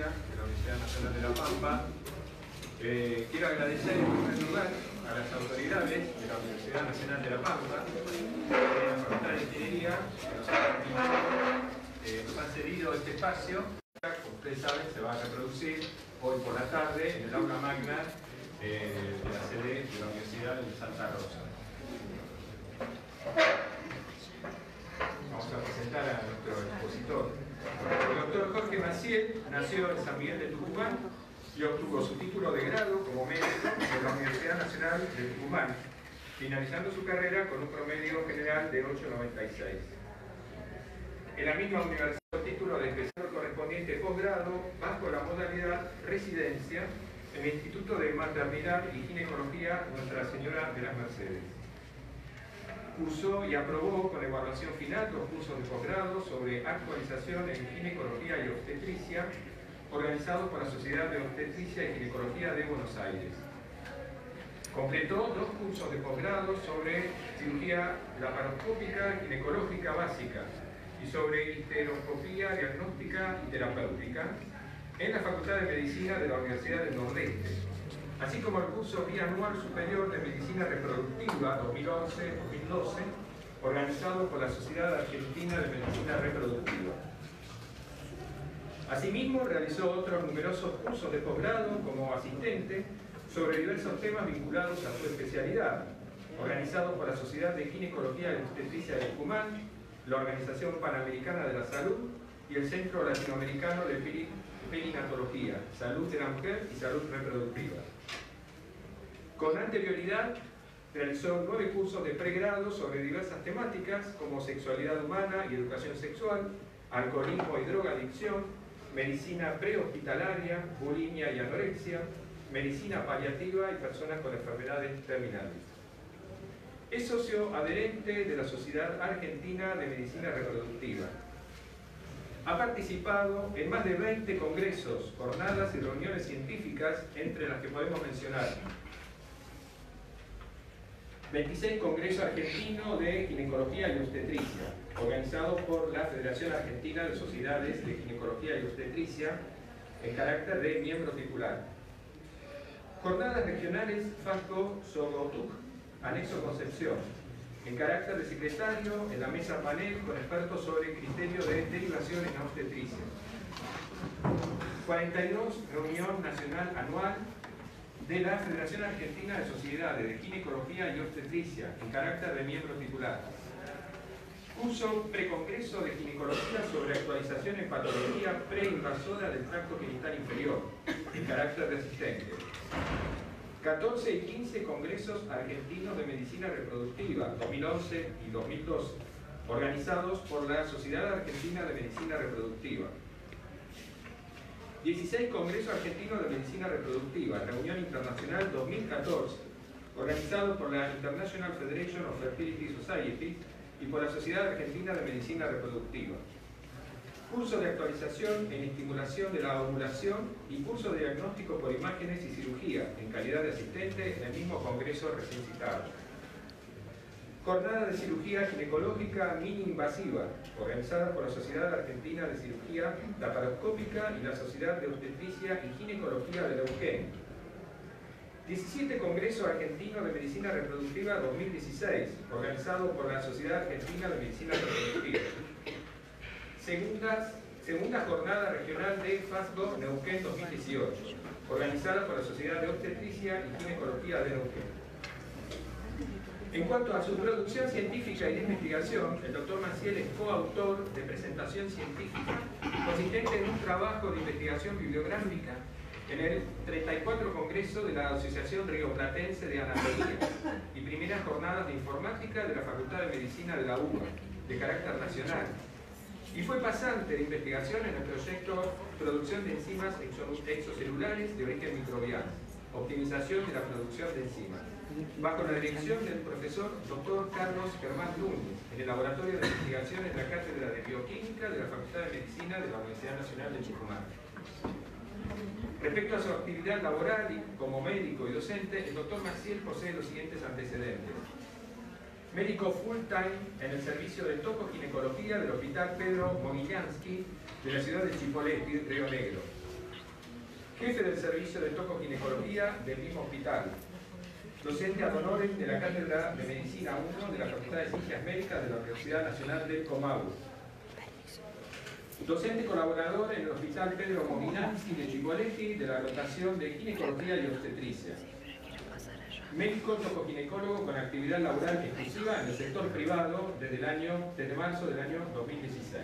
Ingeniería de la Universidad Nacional de La Pampa. Quiero agradecer en primer lugar a las autoridades de la Universidad Nacional de La Pampa, de la Facultad de Ingeniería, que nos han cedido este espacio. Como ustedes saben, se va a reproducir hoy por la tarde en el aula magna de la sede de la Universidad de Santa Rosa. Vamos a presentar a nuestro expositor. El doctor Jorge Maciel nació en San Miguel de Tucumán y obtuvo su título de grado como médico de la Universidad Nacional de Tucumán, finalizando su carrera con un promedio general de 8,96. En la misma universidad, el título de especial correspondiente posgrado bajo la modalidad residencia en el Instituto de Maternidad y Ginecología Nuestra Señora de las Mercedes. Cursó y aprobó con evaluación final dos cursos de posgrado sobre actualización en ginecología y obstetricia, organizados por la Sociedad de Obstetricia y Ginecología de Buenos Aires. Completó dos cursos de posgrado sobre cirugía laparoscópica ginecológica básica y sobre histeroscopía diagnóstica y terapéutica en la Facultad de Medicina de la Universidad del Nordeste, así como el curso bianual superior de Medicina Reproductiva 2011-2012, organizado por la Sociedad Argentina de Medicina Reproductiva. Asimismo, realizó otros numerosos cursos de posgrado como asistente sobre diversos temas vinculados a su especialidad, organizados por la Sociedad de Ginecología y Obstetricia de Tucumán, la Organización Panamericana de la Salud y el Centro Latinoamericano de Perinatología, Salud de la Mujer y Salud Reproductiva. Con anterioridad, realizó 9 cursos de pregrado sobre diversas temáticas como sexualidad humana y educación sexual, alcoholismo y drogadicción, medicina prehospitalaria, bulimia y anorexia, medicina paliativa y personas con enfermedades terminales. Es socio adherente de la Sociedad Argentina de Medicina Reproductiva. Ha participado en más de 20 congresos, jornadas y reuniones científicas, entre las que podemos mencionar 26 Congresos Argentinos de Ginecología y Obstetricia, organizados por la Federación Argentina de Sociedades de Ginecología y Obstetricia, en carácter de miembro titular. Jornadas regionales FASCO-SOGOTUC, anexo Concepción, en carácter de secretario en la mesa panel con expertos sobre criterio de derivación en obstetricia. 42 reunión nacional anual de la Federación Argentina de Sociedades de Ginecología y Obstetricia, en carácter de miembro titular. Curso precongreso de ginecología sobre actualización en patología preinvasora del tracto genital inferior, en carácter de asistente. 14 y 15 congresos argentinos de medicina reproductiva, 2011 y 2012, organizados por la Sociedad Argentina de Medicina Reproductiva. 16 Congresos Argentinos de Medicina Reproductiva, reunión internacional 2014, organizado por la International Federation of Fertility Societies y por la Sociedad Argentina de Medicina Reproductiva. Curso de actualización en estimulación de la ovulación y curso de diagnóstico por imágenes y cirugía, en calidad de asistente en el mismo congreso recién citado. Jornada de cirugía ginecológica mini-invasiva, organizada por la Sociedad Argentina de Cirugía Laparoscópica y la Sociedad de Obstetricia y Ginecología de Neuquén. 17 Congreso Argentino de Medicina Reproductiva 2016, organizado por la Sociedad Argentina de Medicina Reproductiva. Segunda Jornada Regional de FASCO Neuquén 2018, organizada por la Sociedad de Obstetricia y Ginecología de Neuquén. En cuanto a su producción científica y de investigación, el doctor Maciel es coautor de presentación científica consistente en un trabajo de investigación bibliográfica en el 34 Congreso de la Asociación Rioplatense de Anatomía y primeras jornadas de informática de la Facultad de Medicina de la UBA, de carácter nacional, y fue pasante de investigación en el proyecto Producción de enzimas exocelulares de origen microbiano, optimización de la producción de enzimas, bajo la dirección del profesor Dr. Carlos Germán Núñez, en el Laboratorio de Investigación en la Cátedra de Bioquímica de la Facultad de Medicina de la Universidad Nacional de Tucumán. Respecto a su actividad laboral y como médico y docente, el doctor Maciel posee los siguientes antecedentes. Médico full-time en el servicio de tocoginecología del Hospital Pedro Mogilansky de la ciudad de Chipoleti, Río Negro. jefe del servicio de tocoginecología del mismo hospital, docente ad honorem de la Cátedra de Medicina 1 de la Facultad de Ciencias Médicas de la Universidad Nacional del Comahue, docente colaborador en el Hospital Pedro Mominazzi de Cipolletti de la rotación de ginecología y obstetricia, médico tocoginecólogo con actividad laboral exclusiva en el sector privado desde marzo del año 2016.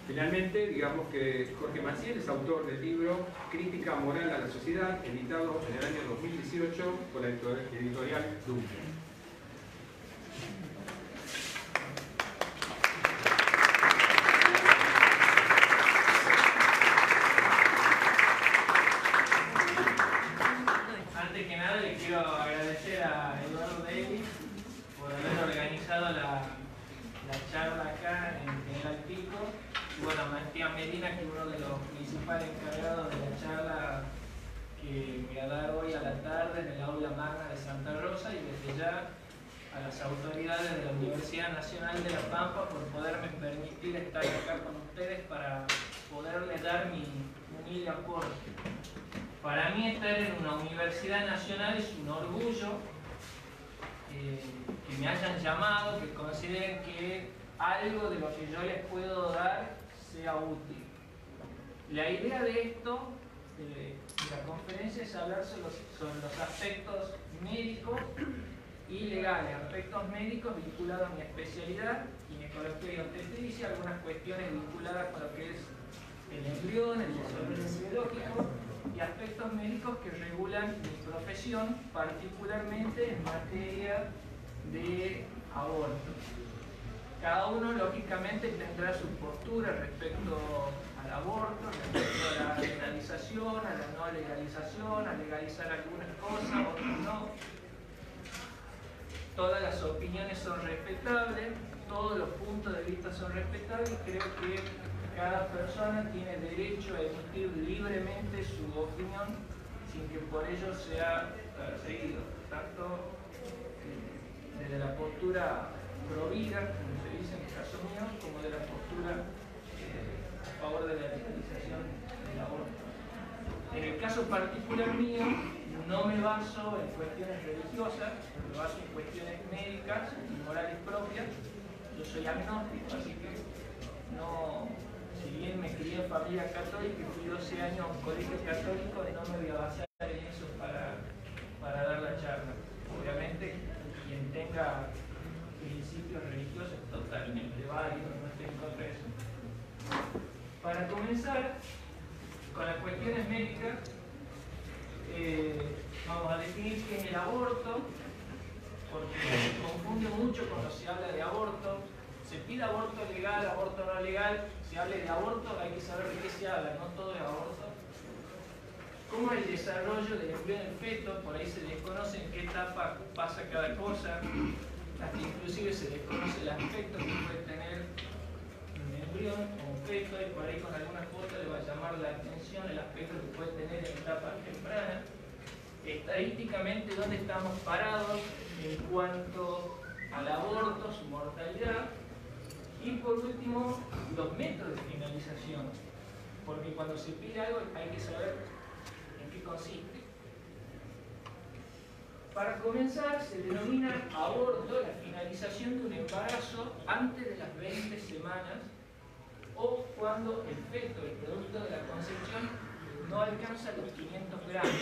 Finalmente, digamos que Jorge Maciel es autor del libro Crítica Moral a la Sociedad, editado en el año 2018 por la editorial Duncan. Antes que nada, le quiero agradecer a Eduardo Davis por haber organizado la charla acá en General Pico. Y bueno, Matías Medina, que es uno de los principales encargados de la charla que voy a dar hoy a la tarde en el aula magna de Santa Rosa, y desde ya a las autoridades de la Universidad Nacional de La Pampa por poderme permitir estar acá con ustedes para poderles dar mi humilde aporte. Para mí estar en una universidad nacional es un orgullo, que me hayan llamado, que consideren que algo de lo que yo les puedo dar sea útil. La idea de esto, de la conferencia, es hablar sobre los aspectos médicos y legales, aspectos médicos vinculados a mi especialidad, ginecología y obstetricia, algunas cuestiones vinculadas con lo que es el embrión, el desarrollo embriológico, y aspectos médicos que regulan mi profesión, particularmente en materia de aborto. Cada uno, lógicamente, tendrá su postura respecto al aborto, respecto a la legalización, a la no legalización, a legalizar algunas cosas, otras no. Todas las opiniones son respetables, todos los puntos de vista son respetables, y creo que cada persona tiene derecho a emitir libremente su opinión sin que por ello sea perseguido, tanto desde la postura pro vida, como se dice en el caso mío, como de la postura a favor de la legalización del aborto. En el caso particular mío, no me baso en cuestiones religiosas, me baso en cuestiones médicas y morales propias. Yo soy agnóstico, así que no, si bien me crié en familia católica y fui 12 años a un colegio católico, no me voy a basar en eso para dar la charla. Obviamente, quien tenga principios religiosos totalmente válidos, no estoy en contra de eso. Para comenzar con las cuestiones médicas, vamos a definir qué es el aborto, porque se confunde mucho cuando se habla de aborto. Se pide aborto legal, aborto no legal. Si habla de aborto, hay que saber de qué se habla, no todo es aborto. ¿Cómo es el desarrollo del embrión del feto? Por ahí se desconoce en qué etapa pasa cada cosa. Hasta inclusive se desconoce el aspecto que puede tener un embrión o un feto, y por ahí con algunas fotos le va a llamar la atención el aspecto que puede tener en etapas tempranas. Estadísticamente, ¿dónde estamos parados en cuanto al aborto, su mortalidad? Y por último, los métodos de finalización, porque cuando se pide algo hay que saber en qué consiste. Para comenzar, se denomina aborto la finalización de un embarazo antes de las 20 semanas o cuando el feto, el producto de la concepción, no alcanza los 500 gramos.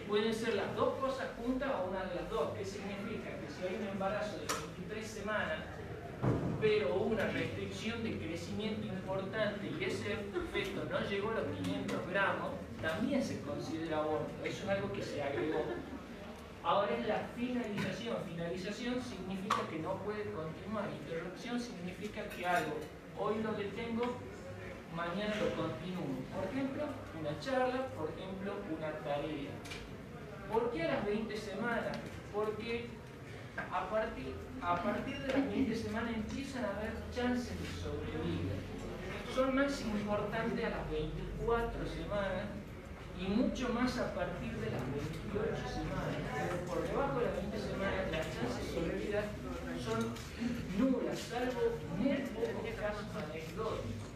Pueden ser las dos cosas juntas o una de las dos. ¿Qué significa? Que si hay un embarazo de 23 semanas, pero una restricción de crecimiento importante y ese feto no llegó a los 500 gramos, también se considera aborto. Eso es algo que se agregó. Ahora es la finalización. Finalización significa que no puede continuar. Interrupción significa que algo, hoy lo detengo, mañana lo continúo. Por ejemplo, una charla, por ejemplo, una tarea. ¿Por qué a las 20 semanas? Porque a partir de las 20 semanas empiezan a haber chances de sobrevida. Son más importantes a las 24 semanas y mucho más a partir de las 28 semanas. Pero por debajo de las 20 semanas las chances de sobrevida son nulas, salvo muy pocos casos anecdóticos.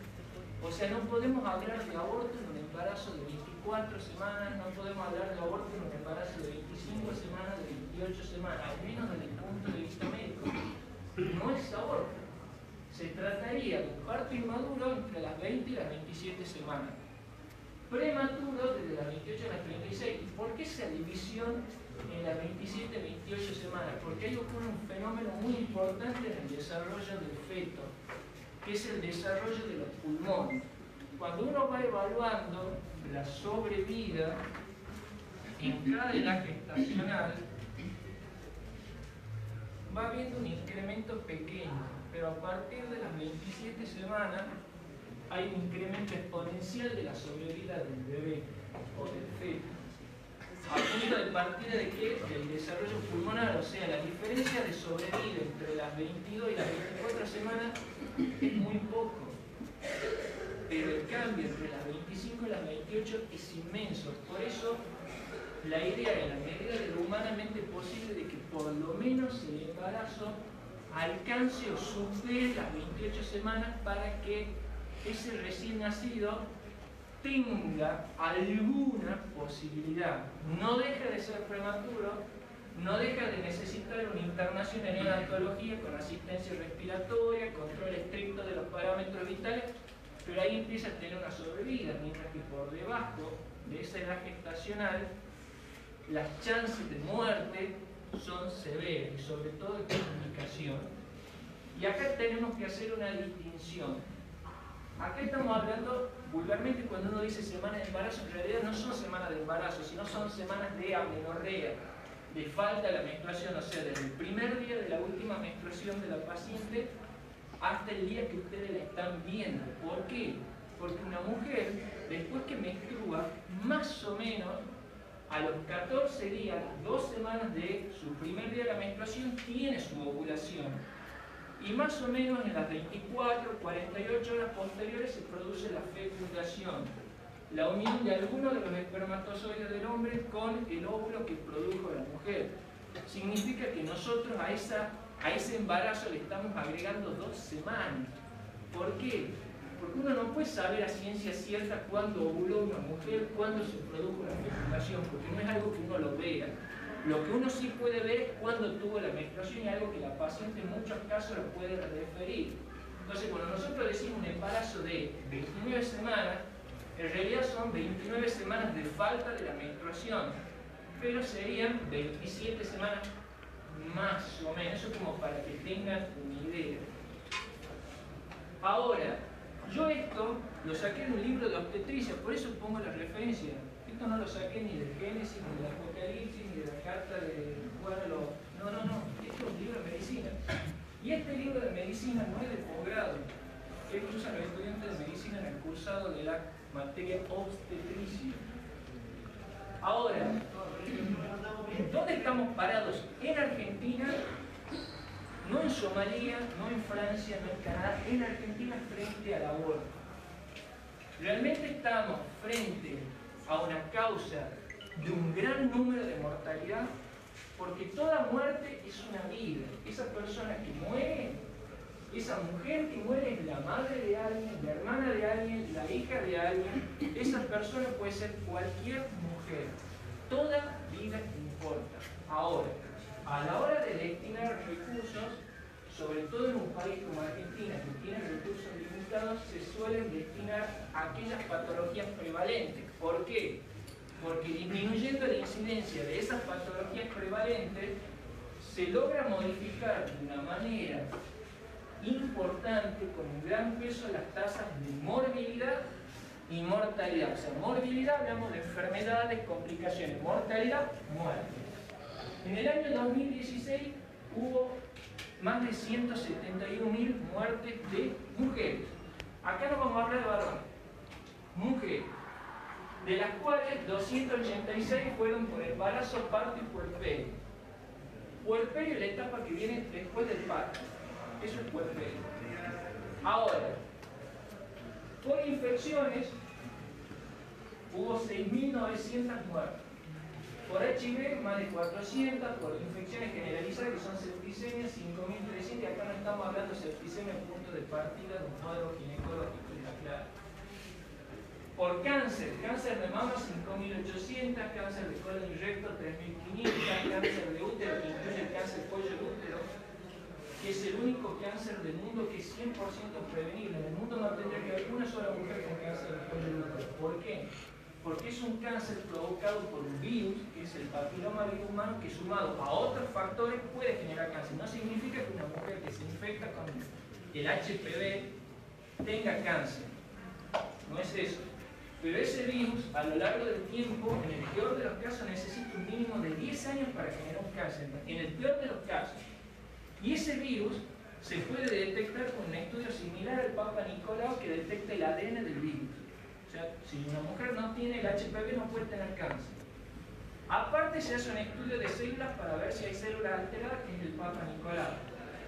O sea, no podemos hablar de aborto en un embarazo de 24 semanas, no podemos hablar de aborto en un embarazo de 25 semanas, de 28 semanas, al menos desde el punto de vista médico. No es aborto. Se trataría de un parto inmaduro entre las 20 y las 27 semanas. Prematuro desde las 28 a las 36. ¿Y por qué esa división en las 27 y 28 semanas? Porque ahí ocurre un fenómeno muy importante en el desarrollo del feto, que es el desarrollo de los pulmones. Cuando uno va evaluando la sobrevida en cada edad gestacional, va habiendo un incremento pequeño, pero a partir de las 27 semanas hay un incremento exponencial de la sobrevida del bebé o del feto. A punto de partida de que el desarrollo pulmonar, o sea, la diferencia de sobrevida entre las 22 y las 24 semanas es muy poco. Pero el cambio entre las 25 y las 28 es inmenso. Por eso, la idea, en la medida de lo humanamente posible, de que por lo menos el embarazo alcance o supere las 28 semanas para que ese recién nacido tenga alguna posibilidad. No deja de ser prematuro, no deja de necesitar una internación en neonatología con asistencia respiratoria, control estricto de los parámetros vitales, pero ahí empieza a tener una sobrevida, mientras que por debajo de esa edad gestacional las chances de muerte son severas, y sobre todo de comunicación. Y acá tenemos que hacer una distinción. Acá estamos hablando, vulgarmente, cuando uno dice semana de embarazo, en realidad no son semanas de embarazo, sino son semanas de amenorrea, de falta de la menstruación, o sea, desde el primer día de la última menstruación de la paciente hasta el día que ustedes la están viendo. ¿Por qué? Porque una mujer, después que menstrua, más o menos a los 14 días, las 2 semanas de su primer día de la menstruación, tiene su ovulación. Y más o menos en las 24, 48 horas posteriores se produce la fecundación, la unión de alguno de los espermatozoides del hombre con el óvulo que produjo la mujer. Significa que nosotros a ese embarazo le estamos agregando 2 semanas. ¿Por qué? Porque uno no puede saber a ciencia cierta cuándo ovuló una mujer, cuándo se produjo la fecundación, porque no es algo que uno lo vea. Lo que uno sí puede ver es cuándo tuvo la menstruación, y algo que la paciente en muchos casos lo puede referir. Entonces, cuando nosotros decimos un embarazo de 29 semanas, en realidad son 29 semanas de falta de la menstruación, pero serían 27 semanas más o menos. Eso como para que tengan una idea. Ahora, yo esto lo saqué de un libro de obstetricia, por eso pongo la referencia. Esto no lo saqué ni del Génesis, ni del Apocalipsis, ni de la carta de Juan a los... No. Esto es un libro de medicina. Y este libro de medicina no es de posgrado. Esto usan los estudiantes de medicina en el cursado de la materia obstetricia. Ahora, ¿dónde estamos parados? En Argentina, no en Somalia, no en Francia, no en Canadá, en Argentina frente al aborto. Realmente estamos frente a una causa de un gran número de mortalidad, porque toda muerte es una vida. Esa persona que muere, esa mujer que muere es la madre de alguien, la hermana de alguien, la hija de alguien. Esa persona puede ser cualquier mujer. Toda vida importa. Ahora, a la hora de destinar recursos, sobre todo en un país como Argentina, que tiene recursos limitados, se suelen destinar a aquellas patologías prevalentes. ¿Por qué? Porque disminuyendo la incidencia de esas patologías prevalentes, se logra modificar de una manera importante, con un gran peso, las tasas de morbilidad y mortalidad. O sea, morbilidad, hablamos de enfermedades, complicaciones; mortalidad, muerte. En el año 2016 hubo más de 171.000 muertes de mujeres. Acá no vamos a hablar de varones. Mujeres. De las cuales 286 fueron por embarazo, parto y puerperio. Puerperio es la etapa que viene después del parto. Eso es puerperio. Ahora, por infecciones hubo 6.900 muertes. Por HIV, más de 400, por infecciones generalizadas, que son septicemia, 5.300, y acá no estamos hablando de septicemia, punto de partida de un cuadro ginecológico, está claro. cáncer. Cáncer de mama 5.800, cáncer de colon y recto 3.500, cáncer de útero, que incluye el cáncer cuello de útero, que es el único cáncer del mundo que es 100% prevenible. En el mundo no tendría que haber una sola mujer con cáncer de cuello de útero. ¿Por qué? Porque es un cáncer provocado por un virus, que es el papiloma virus humano, que sumado a otros factores puede generar cáncer. No significa que una mujer que se infecta con el HPV tenga cáncer. No es eso. Pero ese virus, a lo largo del tiempo, en el peor de los casos, necesita un mínimo de 10 años para generar un cáncer. En el peor de los casos. Y ese virus se puede detectar con un estudio similar al Papa Nicolau, que detecta el ADN del virus. O sea, si una mujer no tiene el HPV, no puede tener cáncer. Aparte, se hace un estudio de células para ver si hay células alteradas, que es el Papa Nicolau.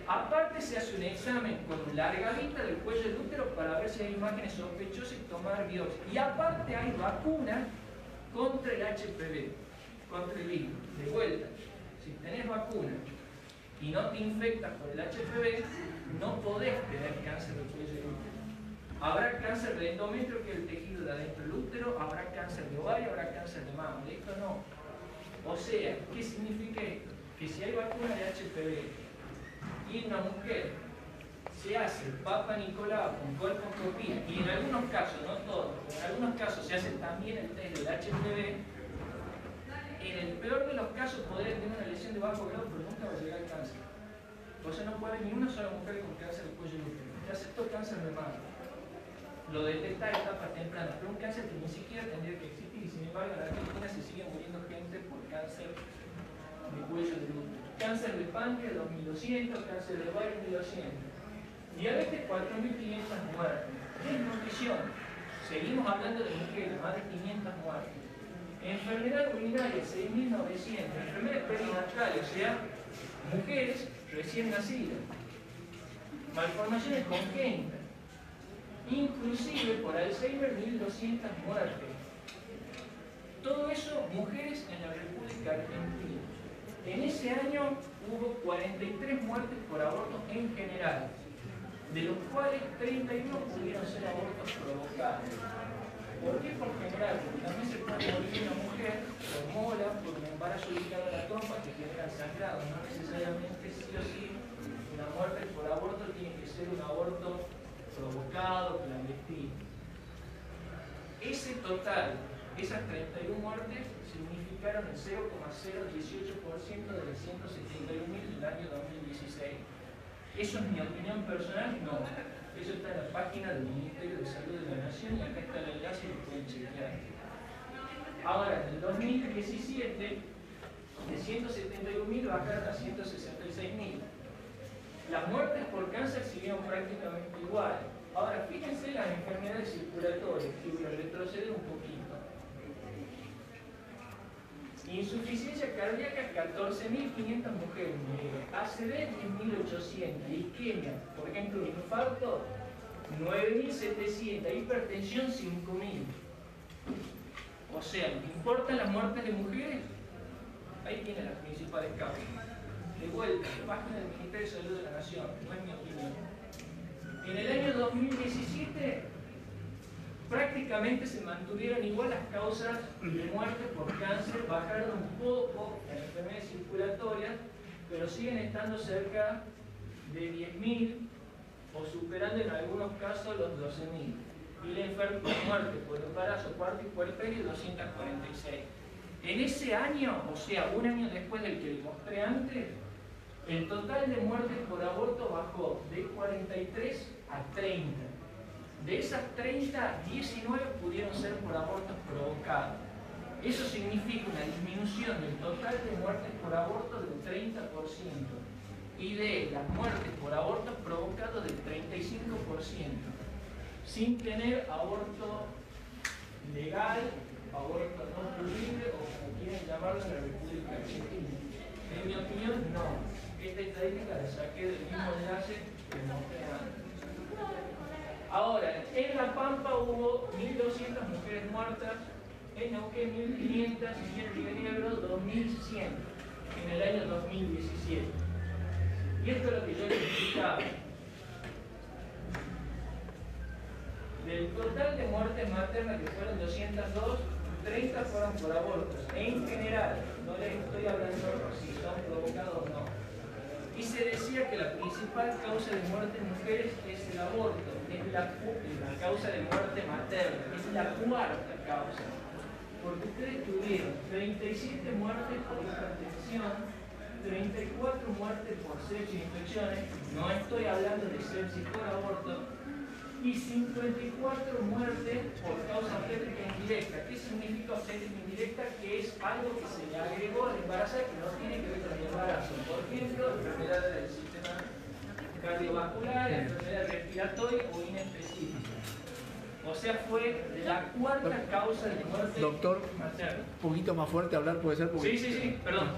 Aparte, se hace un examen con larga vista del cuello del útero para ver si hay imágenes sospechosas y tomar biopsia. Y aparte, hay vacunas contra el HPV, contra el virus. De vuelta, si tenés vacuna y no te infectas por el HPV, no podés tener cáncer del cuello del útero. Habrá cáncer de endometrio, que es el tejido de adentro del útero, habrá cáncer de ovario, habrá cáncer de mama. De esto no. O sea, ¿qué significa esto? Que si hay vacuna de HPV y una mujer se hace el Papa Nicolau con colposcopía, y en algunos casos, no todos, pero en algunos casos se hace también el test del HPV, en el peor de los casos podría tener una lesión de bajo grado, pero nunca va a llegar al cáncer. Entonces no puede haber ni una sola mujer con cáncer de cuello del útero. Ya aceptó cáncer de mama. Lo detecta a etapas tempranas, pero un cáncer que ni siquiera tendría que existir, y sin embargo en Argentina se sigue muriendo gente por cáncer de cuello del útero. Cáncer de páncreas 2.200, cáncer de ovario 1.200. Diabetes 4.500 muertes. Desnutrición. Seguimos hablando de mujeres, más de 500 muertes. Enfermedad urinaria 6.900. Enfermedades perinatales, o sea, mujeres recién nacidas. Malformaciones congénitas. Inclusive por Alzheimer 1.200 muertes. Todo eso, mujeres en la República Argentina. En ese año hubo 43 muertes por abortos en general, de los cuales 31 pudieron ser abortos provocados. ¿Por qué por general? Porque también se puede morir una mujer por mola, por un embarazo ubicado a la trompa que genera sangrado. No necesariamente sí o sí una muerte por aborto tiene que ser un aborto provocado, clandestino. Ese total, esas 31 muertes, significaron el 0,018% de los 171.000 del año 2016. ¿Eso es mi opinión personal? No. Eso está en la página del Ministerio de Salud de la Nación, y acá está el enlace y lo pueden chequear. Ahora, en el 2017, de 171.000 bajaron a 166.000. Las muertes por cáncer siguieron prácticamente igual. Ahora, fíjense las enfermedades circulatorias, que voy a retroceder un poquito. Insuficiencia cardíaca 14.500 mujeres murieron, ACV 10.800, isquemia, por ejemplo, infarto 9.700, hipertensión 5.000. O sea, ¿importan las muertes de mujeres? Ahí tienen las principales causas. De vuelta, página del Ministerio de Salud de la Nación, no es mi opinión. En el año 2017 prácticamente se mantuvieron igual las causas de muerte por cáncer, bajaron un poco las enfermedades circulatorias, pero siguen estando cerca de 10.000 o superando en algunos casos los 12.000. Y la muerte por embarazo, parto y puerperio 246. En ese año, o sea, un año después del que les mostré antes, el total de muertes por aborto bajó de 43 a 30. De esas 30, 19 pudieron ser por abortos provocados. Eso significa una disminución del total de muertes por aborto del 30% y de las muertes por abortos provocados del 35%, sin tener aborto legal, aborto no prohibido o como quieren llamarlo en la República Argentina. En mi opinión, no. Esta estadística la saqué del mismo enlace que mostré antes. Ahora, en La Pampa hubo 1.200 mujeres muertas, en Neuquén 1.500 y en Río Negro 2.100 en el año 2017. Y esto es lo que yo les explicaba. Del total de muertes maternas, que fueron 202, 30 fueron por abortos. En general, no les estoy hablando si son provocados o no. Y se decía que la principal causa de muerte en mujeres es el aborto, es la causa de muerte materna, es la cuarta causa. Porque ustedes tuvieron 37 muertes por hipertensión, 34 muertes por sepsis e infecciones, no estoy hablando de sepsis por aborto, y 54 muertes por causa obstétrica indirecta. ¿Qué significa obstétrica indirecta? Que es algo que se le agregó al embarazo que no tiene que ver con el embarazo. Por ejemplo, enfermedades del sistema cardiovascular, enfermedad respiratoria o inespecífica. O sea, fue la cuarta causa de muerte. Doctor, materna. un poquito más fuerte hablar puede ser. Porque... Sí, perdón.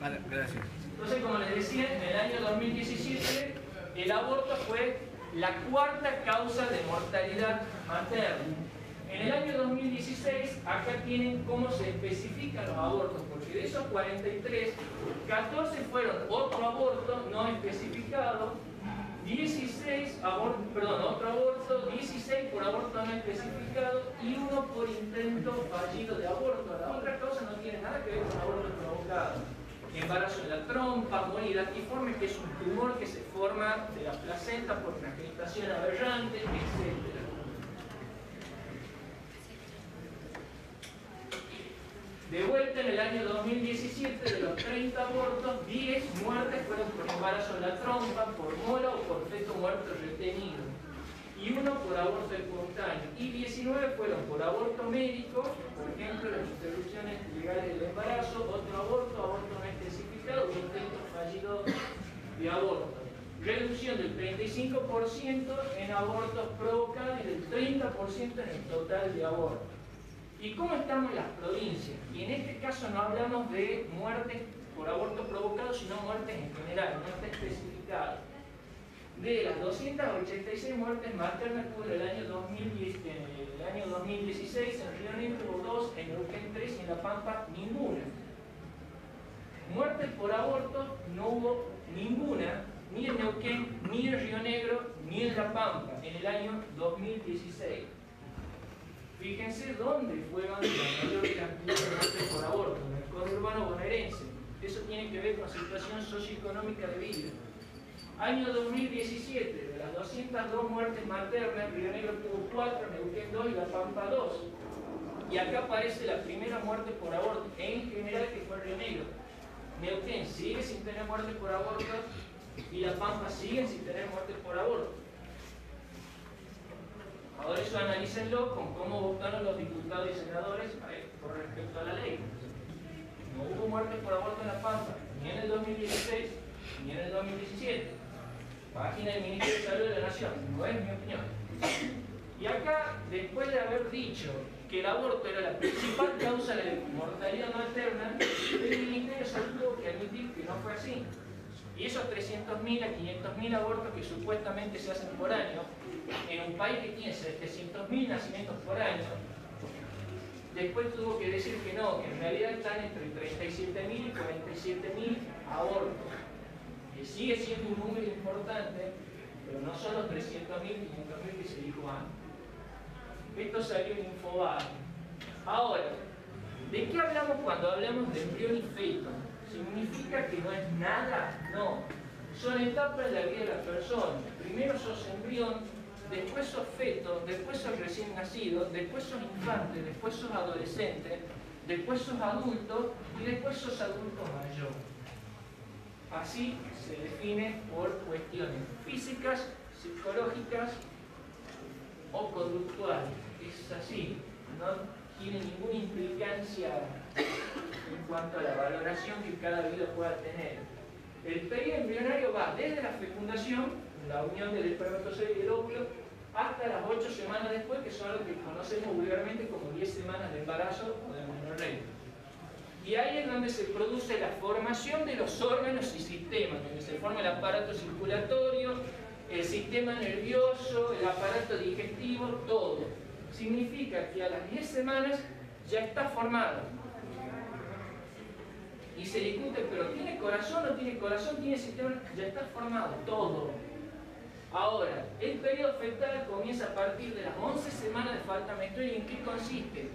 Vale, gracias. Entonces, como les decía, en el año 2017 el aborto fue la cuarta causa de mortalidad materna. En el año 2016, acá tienen cómo se especifican los abortos, porque de esos 43, 14 fueron otro aborto no especificado, 16 otro aborto, 16 por aborto no especificado y 1 por intento fallido de aborto. La otra causa no tiene nada que ver con aborto provocado. Embarazo de la trompa, morir latiforme, que es un tumor que se forma de la placenta por una gestación aberrante, etc. De vuelta en el año 2017, de los 30 abortos, 10 muertes fueron por embarazo de la trompa, por mola o por feto muerto retenido. Y 1 por aborto espontáneo. Y 19 fueron por aborto médico, por ejemplo, las interrupciones legales del embarazo, otro aborto no especificado, un intento fallido de aborto. Reducción del 35% en abortos provocados y del 30% en el total de abortos. ¿Y cómo estamos en las provincias? Y en este caso no hablamos de muertes por aborto provocado, sino muertes en general, muertes especificadas. De las 286 muertes maternas que hubo en el año 2016, en Río Negro hubo 2, en Neuquén 3 y en La Pampa ninguna. Muertes por aborto no hubo ninguna, ni en Neuquén, ni en Río Negro, ni en La Pampa, en el año 2016. Fíjense dónde fue la mayor cantidad de muertes por aborto, en el conurbano bonaerense. Eso tiene que ver con situación socioeconómica de vida. Año 2017, de las 202 muertes maternas, Río Negro tuvo 4, Neuquén 2 y La Pampa 2. Y acá aparece la primera muerte por aborto, en general, que fue Río Negro. Neuquén sigue sin tener muerte por aborto y La Pampa sigue sin tener muerte por aborto. Ahora eso analícenlo con cómo votaron los diputados y senadores con respecto a la ley. No hubo muerte por aborto en La Pampa, ni en el 2016, ni en el 2017. Página del Ministerio de Salud de la Nación, no es mi opinión. Y acá, después de haber dicho que el aborto era la principal causa de mortalidad materna, el Ministerio de Salud tuvo que admitir que no fue así. Y esos 300.000 a 500.000 abortos que supuestamente se hacen por año, en un país que tiene 700.000 nacimientos por año, después tuvo que decir que no, que en realidad están entre 37.000 y 47.000 abortos. Que sigue siendo un número importante, pero no son los 300.000 y 500.000 que se dijo antes. Esto salió en Infobae. Ahora, ¿de qué hablamos cuando hablamos de embrión y feto? ¿Significa que no es nada? No. Son etapas de la vida de la persona. Primero sos embrión, después sos feto, después sos recién nacido, después sos infante, después sos adolescente, después sos adulto y después sos adulto mayor. Así se define por cuestiones físicas, psicológicas o conductuales. Es así, no tiene ninguna implicancia en cuanto a la valoración que cada vida pueda tener. El periodo embrionario va desde la fecundación, la unión del espermatozoide y el óvulo, hasta las 8 semanas después, que son lo que conocemos vulgarmente como 10 semanas de embarazo o de amenorrea. Y ahí es donde se produce la formación de los órganos y sistemas, donde se forma el aparato circulatorio, el sistema nervioso, el aparato digestivo, todo. Significa que a las 10 semanas ya está formado. Y se discute, pero ¿tiene corazón o no tiene corazón? ¿Tiene sistema? Ya está formado, todo. Ahora, el periodo fetal comienza a partir de las 11 semanas de falta menstrual. ¿Y en qué consiste?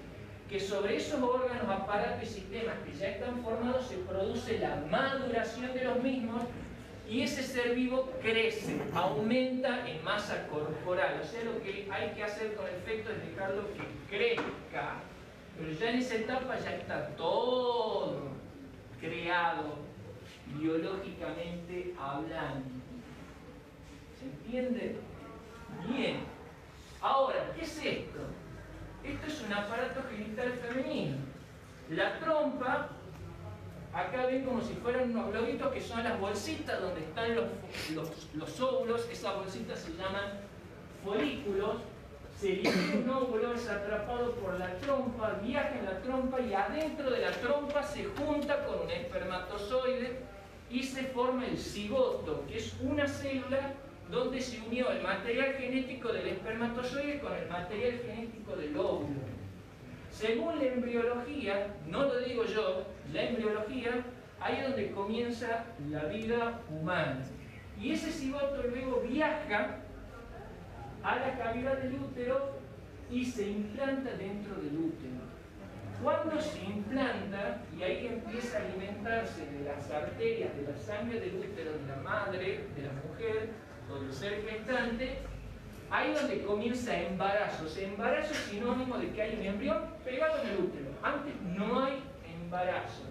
Que sobre esos órganos, aparatos y sistemas que ya están formados se produce la maduración de los mismos y ese ser vivo crece, aumenta en masa corporal. O sea, lo que hay que hacer con el feto es dejarlo que crezca. Pero ya en esa etapa ya está todo creado, biológicamente hablando. ¿Se entiende? Bien. Ahora, ¿qué es esto? Esto es un aparato genital femenino. La trompa, acá ven como si fueran unos globitos que son las bolsitas donde están los óvulos. Esas bolsitas se llaman folículos. Se libera un óvulo, es atrapado por la trompa, viaja en la trompa y adentro de la trompa se junta con un espermatozoide y se forma el cigoto, que es una célula donde se unió el material genético del espermatozoide con el material genético del óvulo. Según la embriología, no lo digo yo, la embriología, ahí es donde comienza la vida humana. Y ese cigoto luego viaja a la cavidad del útero y se implanta dentro del útero. Cuando se implanta, y ahí empieza a alimentarse de las arterias, de la sangre del útero de la madre, de la mujer, o del ser gestante, ahí es donde comienza embarazo. O sea, embarazo es sinónimo de que hay un embrión pegado en el útero. Antes no hay embarazo.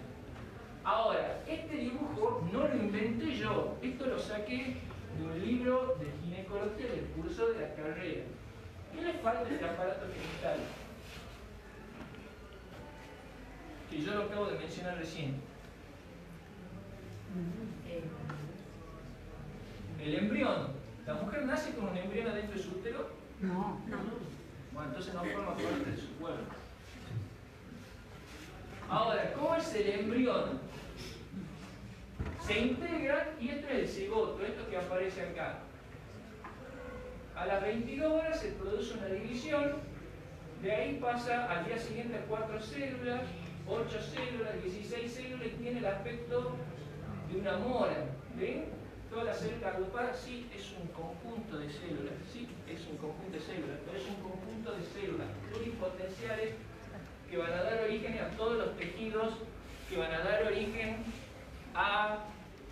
Ahora, este dibujo no lo inventé yo. Esto lo saqué de un libro de ginecología del curso de la carrera. ¿Qué le falta a este aparato genital? Que yo lo acabo de mencionar recién. El embrión. ¿La mujer nace con un embrión adentro de su útero? No. Bueno, entonces no forma parte de su cuerpo. Ahora, ¿cómo es el embrión? Se integra y esto es el cigoto, esto que aparece acá. A las 22 horas se produce una división, de ahí pasa al día siguiente a 4 células, 8 células, 16 células y tiene el aspecto de una mora. ¿Ven? Todas las células agrupadas, sí, es un conjunto de células, sí, es un conjunto de células, pero es un conjunto de células pluripotenciales que van a dar origen a todos los tejidos, que van a dar origen a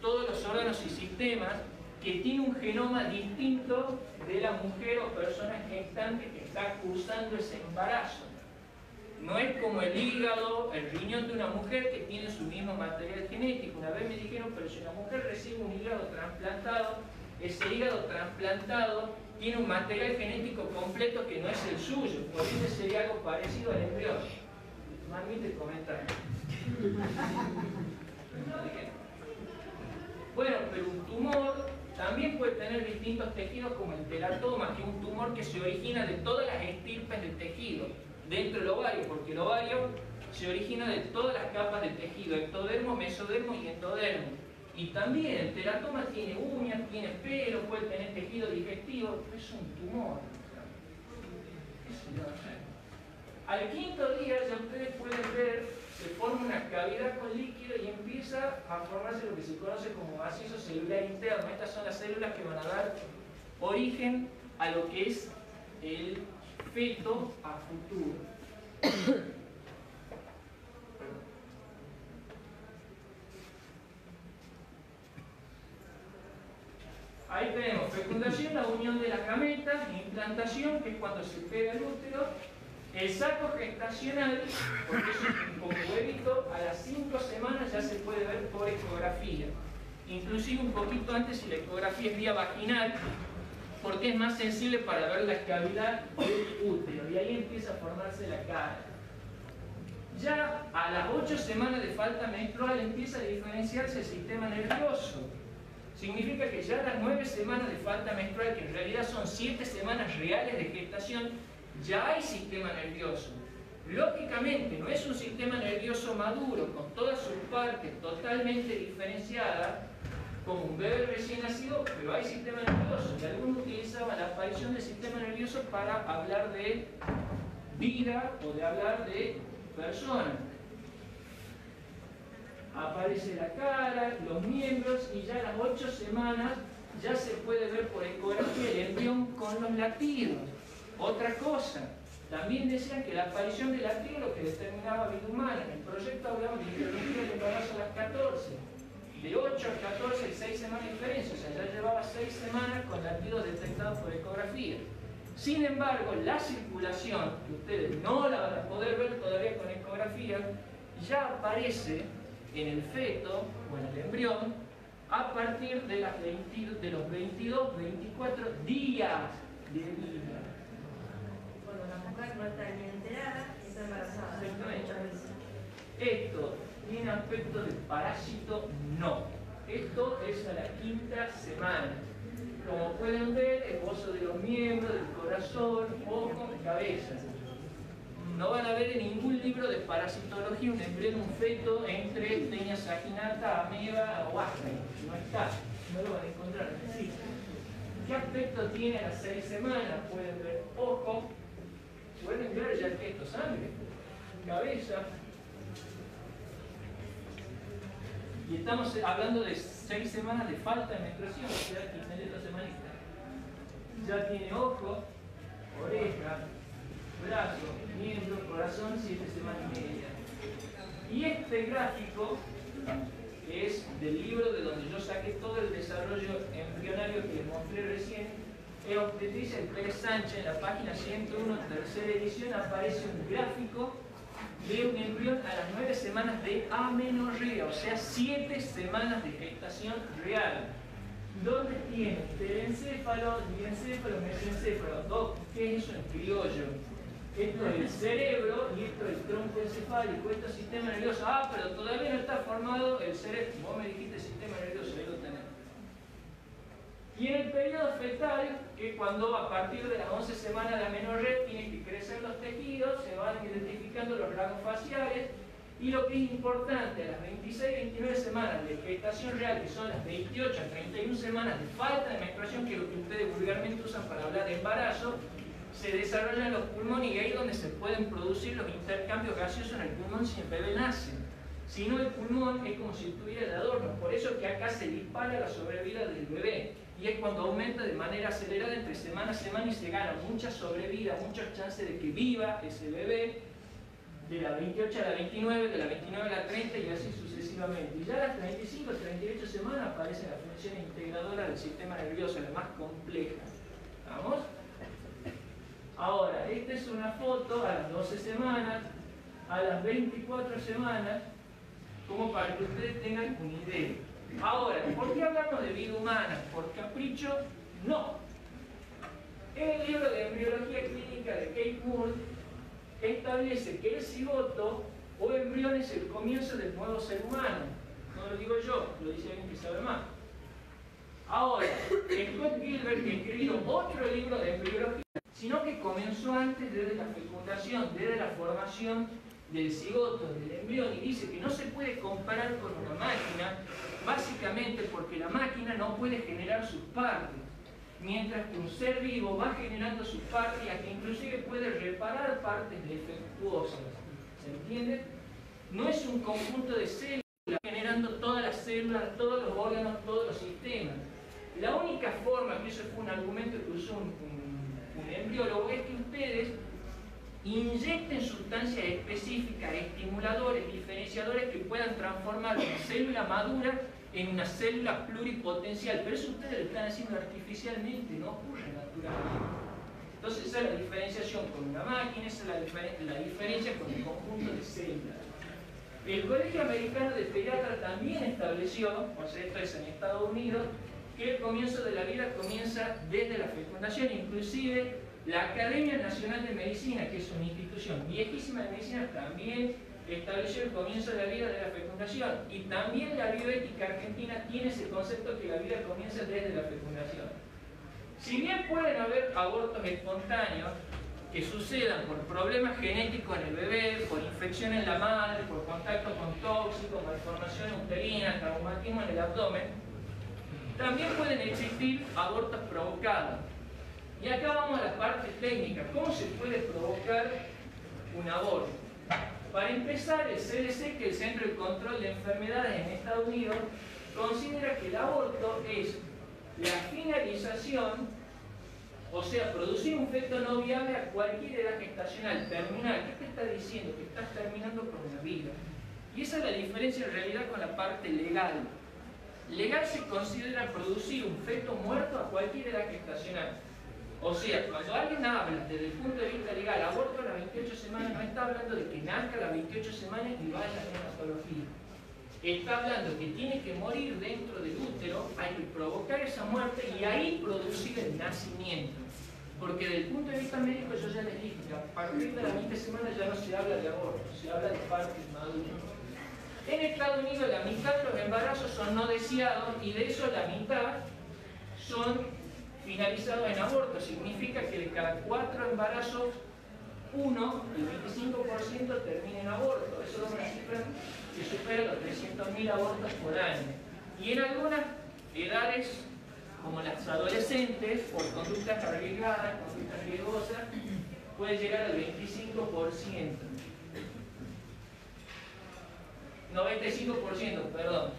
todos los órganos y sistemas, que tiene un genoma distinto de la mujer o persona gestante que está cursando ese embarazo. No es como el hígado, el riñón de una mujer que tiene su mismo material genético. Una vez me dijeron, pero si una mujer recibe un hígado trasplantado, ese hígado trasplantado tiene un material genético completo que no es el suyo. Por eso sería algo parecido al embrión. No admite comentario. Bueno, pero un tumor también puede tener distintos tejidos como el teratoma, que es un tumor que se origina de todas las estirpes del tejido dentro del ovario, porque el ovario se origina de todas las capas del tejido, ectodermo, mesodermo y endodermo. Y también el teratoma tiene uñas, tiene pelo, puede tener tejido digestivo, es un tumor. Al quinto día ya ustedes pueden ver, se forma una cavidad con líquido y empieza a formarse lo que se conoce como macizo celular interno. Estas son las células que van a dar origen a lo que es el feto a futuro. Ahí tenemos fecundación, la unión de las gametas, implantación, que es cuando se pega el útero, el saco gestacional, porque es un huevito, a las 5 semanas ya se puede ver por ecografía. Inclusive un poquito antes si la ecografía es vía vaginal, porque es más sensible para ver la cavidad del útero, y ahí empieza a formarse la cara. Ya a las 8 semanas de falta menstrual empieza a diferenciarse el sistema nervioso. Significa que ya a las 9 semanas de falta menstrual, que en realidad son 7 semanas reales de gestación, ya hay sistema nervioso. Lógicamente no es un sistema nervioso maduro, con todas sus partes totalmente diferenciadas, como un bebé recién nacido, pero hay sistema nervioso. Y algunos utilizaban la aparición del sistema nervioso para hablar de vida o de hablar de persona. Aparece la cara, los miembros, y ya a las 8 semanas ya se puede ver por ecografía el embrión con los latidos. Otra cosa, también decían que la aparición de latidos lo que determinaba vida humana. En el proyecto hablamos de interrumpir el embarazo a las 14. De 8 a 14 hay 6 semanas de diferencia, o sea, ya llevaba 6 semanas con latidos detectados por ecografía. Sin embargo, la circulación, que ustedes no la van a poder ver todavía con ecografía, ya aparece en el feto o en el embrión a partir de, los 22, 24 días de vida. Cuando la mujer no está ni enterada, está embarazada. Muchas veces. Esto tiene aspecto de parásito, no. Esto es a la 5ª semana. Como pueden ver, esbozo de los miembros, del corazón, ojo, cabeza. No van a ver en ningún libro de parasitología un embrión, un feto entre tenia saginata, ameba o aspen. No está, no lo van a encontrar. Sí. ¿Qué aspecto tiene a las 6 semanas? Pueden ver ojo, pueden ver ya esto, sangre, cabeza. Y estamos hablando de 6 semanas de falta de menstruación, o sea, 15 semanitas. Ya tiene ojo, oreja, brazo, miembro, corazón, 7 semanas y media. Y este gráfico es del libro de donde yo saqué todo el desarrollo embrionario que les mostré recién. En Obstetricia de Pérez Sánchez, en la página 101, tercera edición, aparece un gráfico de un embrión a las 9 semanas de amenorrea, o sea, 7 semanas de gestación real, donde tiene telencéfalo, diencéfalo, mesencéfalo. ¿Qué es eso en criollo? Esto es el cerebro y esto es el tronco encefálico, esto es el sistema nervioso. Ah, pero todavía no está formado el cerebro. Vos me dijiste sistema nervioso, ahí lo tenés. Y en el periodo fetal, que cuando a partir de las 11 semanas de amenorrea tienen que crecer los tejidos, se van identificando los rasgos faciales, y lo que es importante, a las 26-29 semanas de gestación real, que son las 28 a 31 semanas de falta de menstruación, que es lo que ustedes vulgarmente usan para hablar de embarazo, se desarrollan los pulmones y ahí es donde se pueden producir los intercambios gaseosos en el pulmón si el bebé nace. Si no, el pulmón es como si estuviera de adorno, por eso que acá se dispara la sobrevida del bebé. Y es cuando aumenta de manera acelerada entre semana a semana y se gana mucha sobrevida, muchas chances de que viva ese bebé, de la 28 a la 29, de la 29 a la 30 y así sucesivamente. Y ya a las 35 a 38 semanas aparece la función integradora del sistema nervioso, la más compleja. ¿Vamos? Ahora, esta es una foto a las 12 semanas, a las 24 semanas, como para que ustedes tengan una idea. Ahora, ¿por qué hablamos de vida humana? ¿Por capricho? No. En el libro de embriología clínica de Kate Moore establece que el cigoto o embrión es el comienzo del nuevo ser humano. No lo digo yo, lo dice alguien que sabe más. Ahora, Scott Gilbert, que escribió otro libro de embriología, sino que comenzó antes, desde la fecundación, desde la formación del cigoto, del embrión, y dice que no se puede comparar con una máquina, básicamente porque la máquina no puede generar sus partes, mientras que un ser vivo va generando sus partes y hasta inclusive puede reparar partes defectuosas. ¿Se entiende? No es un conjunto de células generando todas las células, todos los órganos, todos los sistemas. La única forma, que eso fue un argumento que usó un embriólogo, es que ustedes inyecten sustancias específicas, estimuladores, diferenciadores que puedan transformar una célula madura en una célula pluripotencial. Pero eso ustedes lo están haciendo artificialmente, no ocurre naturalmente. Entonces esa es la diferenciación con una máquina, esa es la diferencia con el conjunto de células. El Colegio Americano de Pediatras también estableció, o sea, esto es en Estados Unidos, que el comienzo de la vida comienza desde la fecundación. Inclusive la Academia Nacional de Medicina, que es una institución viejísima de medicina, también estableció el comienzo de la vida de la fecundación. Y también la bioética argentina tiene ese concepto que la vida comienza desde la fecundación. Si bien pueden haber abortos espontáneos que sucedan por problemas genéticos en el bebé, por infección en la madre, por contacto con tóxicos, malformación uterina, traumatismo en el abdomen, también pueden existir abortos provocados. Y acá vamos a la parte técnica. ¿Cómo se puede provocar un aborto? Para empezar, el CDC, que es el Centro de Control de Enfermedades en Estados Unidos, considera que el aborto es la finalización, o sea, producir un feto no viable a cualquier edad gestacional, terminal. ¿Qué te está diciendo? Que estás terminando con la vida. Y esa es la diferencia en realidad con la parte legal. Legal se considera producir un feto muerto a cualquier edad gestacional. O sea, cuando alguien habla desde el punto de vista legal, aborto a las 28 semanas, no está hablando de que nazca a las 28 semanas y vaya a una patología. Está hablando que tiene que morir dentro del útero, hay que provocar esa muerte y ahí producir el nacimiento. Porque desde el punto de vista médico yo ya les dije que a partir de las 20 semanas ya no se habla de aborto, se habla de partos maduros. En Estados Unidos la mitad de los embarazos son no deseados y de eso la mitad son finalizados en aborto. Significa que de cada 4 embarazos, uno, el 25% termina en aborto. Eso es una cifra que supera los 300.000 abortos por año. Y en algunas edades, como las adolescentes, por conductas arriesgadas, conductas riesgosas, puede llegar al 25%. 95%, perdón.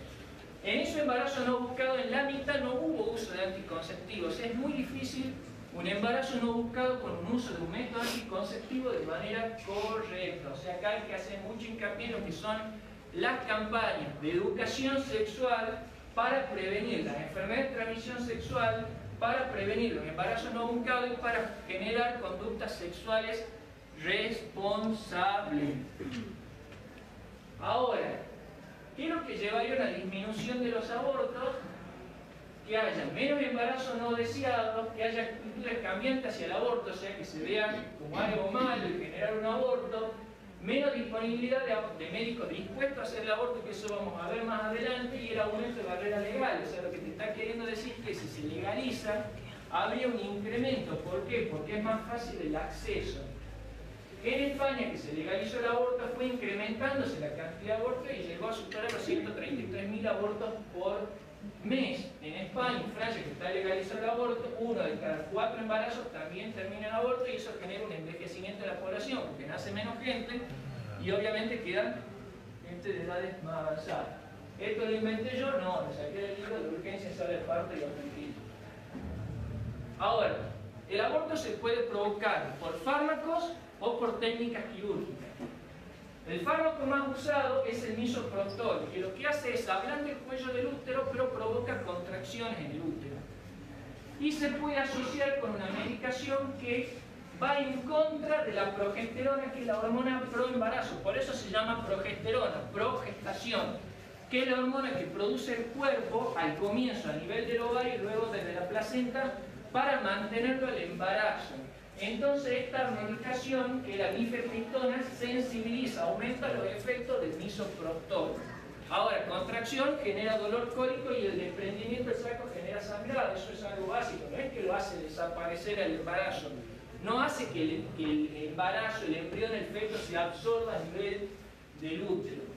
En ese embarazo no buscado, en la mitad no hubo uso de anticonceptivos. Es muy difícil un embarazo no buscado con un uso de un método anticonceptivo de manera correcta. O sea, acá hay que hacer mucho hincapié en lo que son las campañas de educación sexual para prevenir las enfermedades de transmisión sexual, para prevenir los embarazos no buscados y para generar conductas sexuales responsables. Ahora, ¿qué es lo que llevaría a una disminución de los abortos? Que haya menos embarazos no deseados, que haya actitudes cambiantes hacia el aborto, o sea, que se vean como algo malo el generar un aborto, menos disponibilidad de médicos dispuestos a hacer el aborto, que eso vamos a ver más adelante, y el aumento de barreras legales. O sea, lo que te está queriendo decir es que si se legaliza, habría un incremento. ¿Por qué? Porque es más fácil el acceso. En España, que se legalizó el aborto, fue incrementándose la cantidad de abortos y llegó a superar los 133.000 abortos por mes. En España, en Francia, que está legalizado el aborto, 1 de cada 4 embarazos también termina en aborto y eso genera un envejecimiento de la población, porque nace menos gente y obviamente quedan gente de edades más avanzadas. ¿Esto lo inventé yo? No, lo saqué del libro de urgencia, sale de parto y aumentismo. Ahora, el aborto se puede provocar por fármacos o por técnicas quirúrgicas. El fármaco más usado es el misoprostol, que lo que hace es ablanda el cuello del útero, pero provoca contracciones en el útero. Y se puede asociar con una medicación que va en contra de la progesterona, que es la hormona pro-embarazo. Por eso se llama progesterona, progestación, que es la hormona que produce el cuerpo al comienzo a nivel del ovario y luego desde la placenta para mantenerlo el embarazo. Entonces esta medicación, que es la mifepristona, sensibiliza, aumenta los efectos del misoprostol. Ahora, contracción genera dolor cólico y el desprendimiento del saco genera sangrado. Eso es algo básico, no es que lo hace desaparecer el embarazo. No hace que el embarazo, el embrión, el feto se absorba a nivel del útero.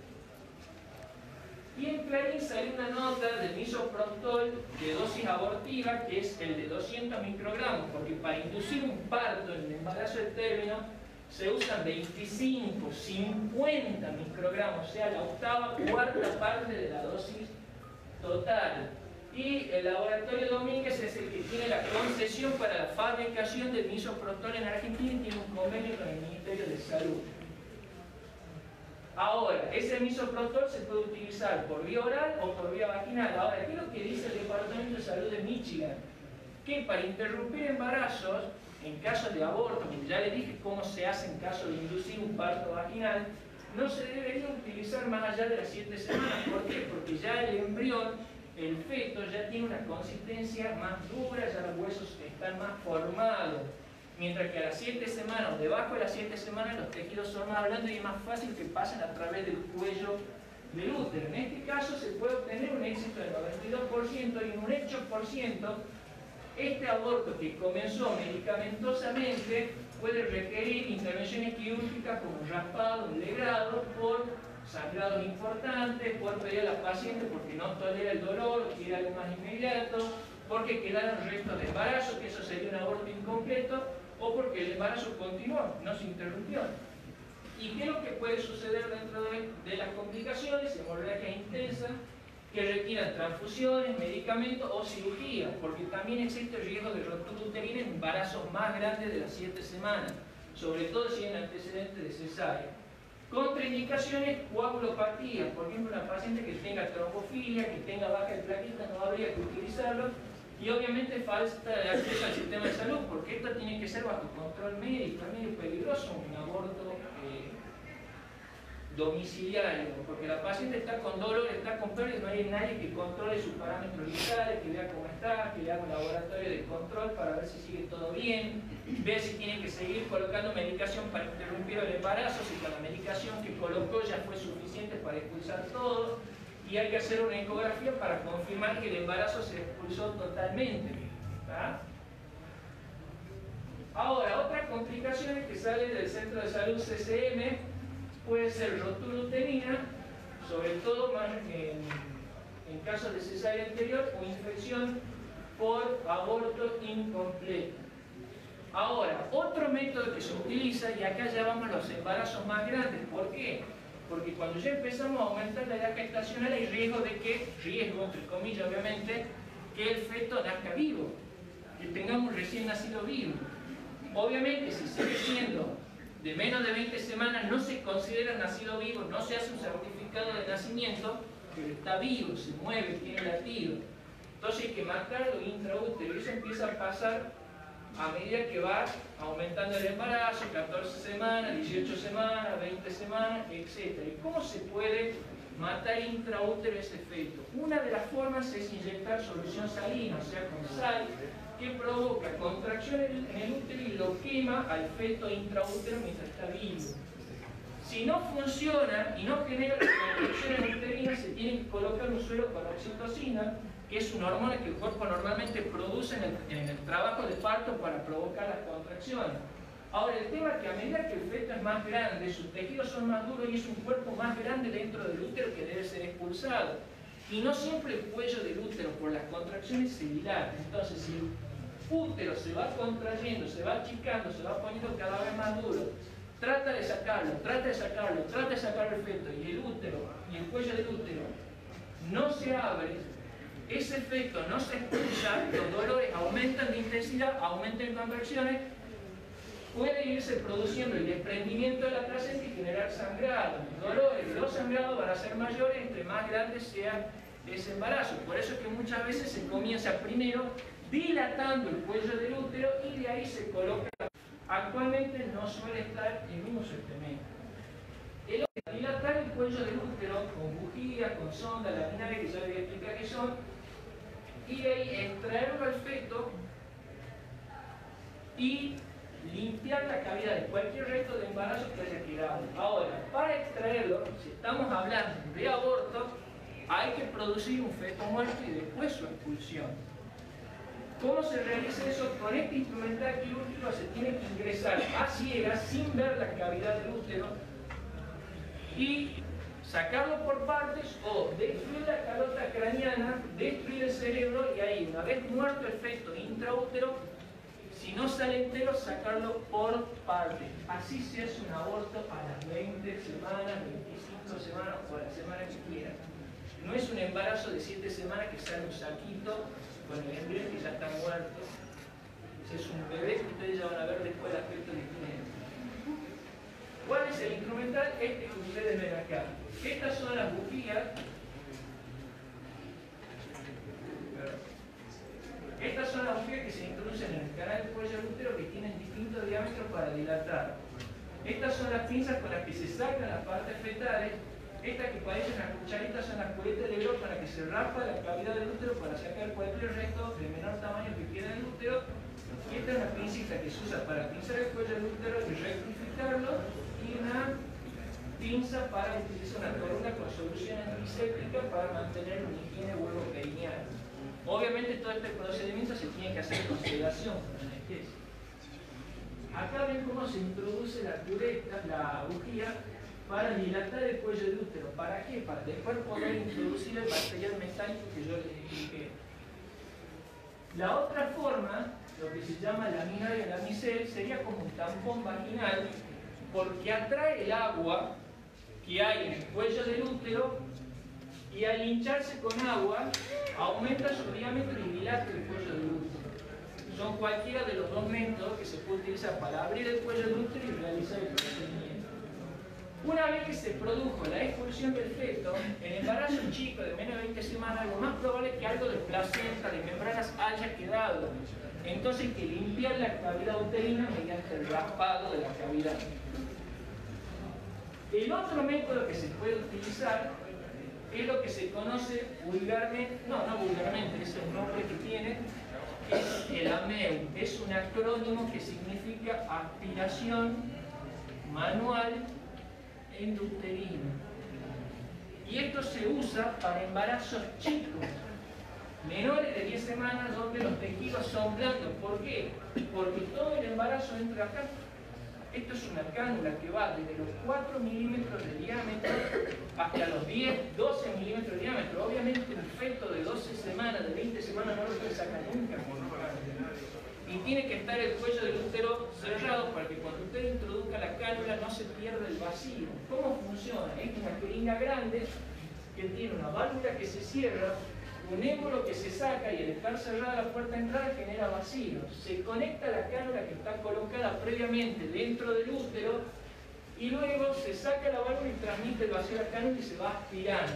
Y en Clarín salió una nota del misoprostol de dosis abortiva, que es el de 200 microgramos, porque para inducir un parto en el embarazo de término se usan 25, 50 microgramos, o sea, la octava, cuarta parte de la dosis total. Y el laboratorio Domínguez es el que tiene la concesión para la fabricación del misoprostol en Argentina y tiene un convenio con el Ministerio de Salud. Ahora, ese misoprostol se puede utilizar por vía oral o por vía vaginal. Ahora, ¿qué es lo que dice el Departamento de Salud de Michigan? Que para interrumpir embarazos, en caso de aborto, como ya les dije cómo se hace en caso de inducir un parto vaginal, no se debería utilizar más allá de las 7 semanas. ¿Por qué? Porque ya el embrión, el feto, ya tiene una consistencia más dura, ya los huesos están más formados. Mientras que a las 7 semanas, o debajo de las 7 semanas, los tejidos son más blandos y es más fácil que pasen a través del cuello del útero. En este caso se puede obtener un éxito del 92% y en un 8%, este aborto que comenzó medicamentosamente puede requerir intervenciones quirúrgicas como un raspado, un legrado, por sangrados importantes, por pedir a la paciente porque no tolera el dolor, quiere algo más inmediato, porque quedaron restos de embarazo, que eso sería un aborto incompleto, o porque el embarazo continuó, no se interrumpió. ¿Y qué es lo que puede suceder dentro de las complicaciones? Hemorragia intensa, que requieran transfusiones, medicamentos o cirugía, porque también existe el riesgo de rotura uterina en embarazos más grandes de las 7 semanas, sobre todo si hay antecedentes de cesárea. Contraindicaciones, coagulopatía, por ejemplo, una paciente que tenga trombofilia, que tenga baja de plaquetas, no habría que utilizarlo. Y obviamente falta de acceso al sistema de salud, porque esto tiene que ser bajo control médico. Es medio peligroso un aborto domiciliario, porque la paciente está con dolor, está con pérdida, no hay nadie que controle sus parámetros vitales, que vea cómo está, que le haga un laboratorio de control para ver si sigue todo bien, ver si tiene que seguir colocando medicación para interrumpir el embarazo, si con la medicación que colocó ya fue suficiente para expulsar todo, y hay que hacer una ecografía para confirmar que el embarazo se expulsó totalmente. ¿Tá? Ahora, otras complicaciones que salen del centro de salud CCM puede ser rotura uterina, sobre todo más en casos de cesárea anterior o infección por aborto incompleto. Ahora, otro método que se utiliza, y acá ya vamos a los embarazos más grandes. ¿Por qué? Porque cuando ya empezamos a aumentar la edad gestacional hay riesgo de que, entre comillas obviamente, que el feto nazca vivo, que tengamos un recién nacido vivo. Obviamente si sigue siendo de menos de 20 semanas no se considera nacido vivo, no se hace un certificado de nacimiento, pero está vivo, se mueve, tiene latido. Entonces hay que marcarlo intraútero y eso empieza a pasar a medida que va aumentando el embarazo, 14 semanas, 18 semanas, 20 semanas, etc. ¿Y cómo se puede matar intraútero ese feto? Una de las formas es inyectar solución salina, o sea, con sal, que provoca contracción en el útero y lo quema al feto intraútero mientras está vivo. Si no funciona y no genera las contracciones uterinas, se tiene que colocar un suero con oxitocina, que es una hormona que el cuerpo normalmente produce en el trabajo de parto para provocar las contracciones. Ahora, el tema es que a medida que el feto es más grande, sus tejidos son más duros y es un cuerpo más grande dentro del útero que debe ser expulsado. Y no siempre el cuello del útero por las contracciones se dilata. Entonces, si el útero se va contrayendo, se va achicando, se va poniendo cada vez más duro, trata de sacarlo, trata de sacarlo, trata de sacar el feto y el útero y el cuello del útero no se abre, ese feto no se expulsa, los dolores aumentan de intensidad, aumentan en contracciones, puede irse produciendo el desprendimiento de la placenta y generar sangrado. Los dolores de los sangrados van a ser mayores entre más grande sea ese embarazo. Por eso es que muchas veces se comienza primero dilatando el cuello del útero y de ahí se coloca. Actualmente no suele estar en uso este método. Dilatar el cuello del útero con bujía, con sonda, laminares, que ya les voy a explicar qué son, y de ahí extraerlo al feto y limpiar la cavidad de cualquier resto de embarazo que haya quedado. Ahora, para extraerlo, si estamos hablando de aborto, hay que producir un feto muerto y después su expulsión. ¿Cómo se realiza eso? Con este instrumental quirúrgico se tiene que ingresar a ciegas sin ver la cavidad del útero y sacarlo por partes o destruir la calota craneana, destruir el cerebro y ahí, una vez muerto el feto intraútero, si no sale entero, sacarlo por partes. Así se hace un aborto a las 20 semanas, 25 semanas o a la semana que quieran. No es un embarazo de 7 semanas que sale un saquito con el embrión que ya está muerto. Es un bebé que ustedes ya van a ver después el aspecto que tiene. ¿Cuál es el instrumental? Este que ustedes ven acá. Estas son las bujías. Estas son las bujías que se introducen en el canal del cuello del útero que tienen distintos diámetros para dilatar. Estas son las pinzas con las que se sacan las partes fetales. Estas que parecen las cucharitas son las culetas de oro para que se raspa la cavidad del útero para sacar cualquier resto de menor tamaño que quede en el útero. Y esta es una pincita que se usa para pinzar el cuello del útero y rectificarlo. Y una pinza para utilizar una corona con solución antiséptica para mantener una higiene huevo-perineal. Obviamente todo este procedimiento se tiene que hacer con sedación, con anestesia. Acá ven cómo se introduce la cureta, la bujía, para dilatar el cuello del útero. ¿Para qué? Para después poder introducir el material metálico que yo les expliqué. La otra forma, lo que se llama laminario lamisel, sería como un tampón vaginal, porque atrae el agua que hay en el cuello del útero y al hincharse con agua aumenta su diámetro y dilata el cuello del útero. Son cualquiera de los dos métodos que se puede utilizar para abrir el cuello del útero y realizar el procedimiento. Una vez que se produjo la expulsión del feto, en embarazo chico de menos de 20 semanas, lo más probable es que algo de placenta, de membranas haya quedado. Entonces hay que limpiar la cavidad uterina mediante el raspado de la cavidad. El otro método que se puede utilizar es lo que se conoce vulgarmente, no vulgarmente, es el nombre que tiene, es el AMEU. Es un acrónimo que significa aspiración manual endouterina. Y esto se usa para embarazos chicos, menores de 10 semanas, donde los tejidos son blandos. ¿Por qué? Porque todo el embarazo entra acá. Esto es una cánula que va desde los 4 milímetros de diámetro hasta los 10, 12 milímetros de diámetro. Obviamente un feto de 12 semanas, de 20 semanas no lo puede sacar nunca. Y tiene que estar el cuello del útero cerrado para que cuando usted introduzca la cánula no se pierda el vacío. ¿Cómo funciona? Es una jeringa grande que tiene una válvula que se cierra, un émbolo que se saca, y al estar cerrada la puerta de entrada genera vacío. Se conecta la cánula que está colocada previamente dentro del útero y luego se saca la válvula y transmite el vacío a la cánula y se va aspirando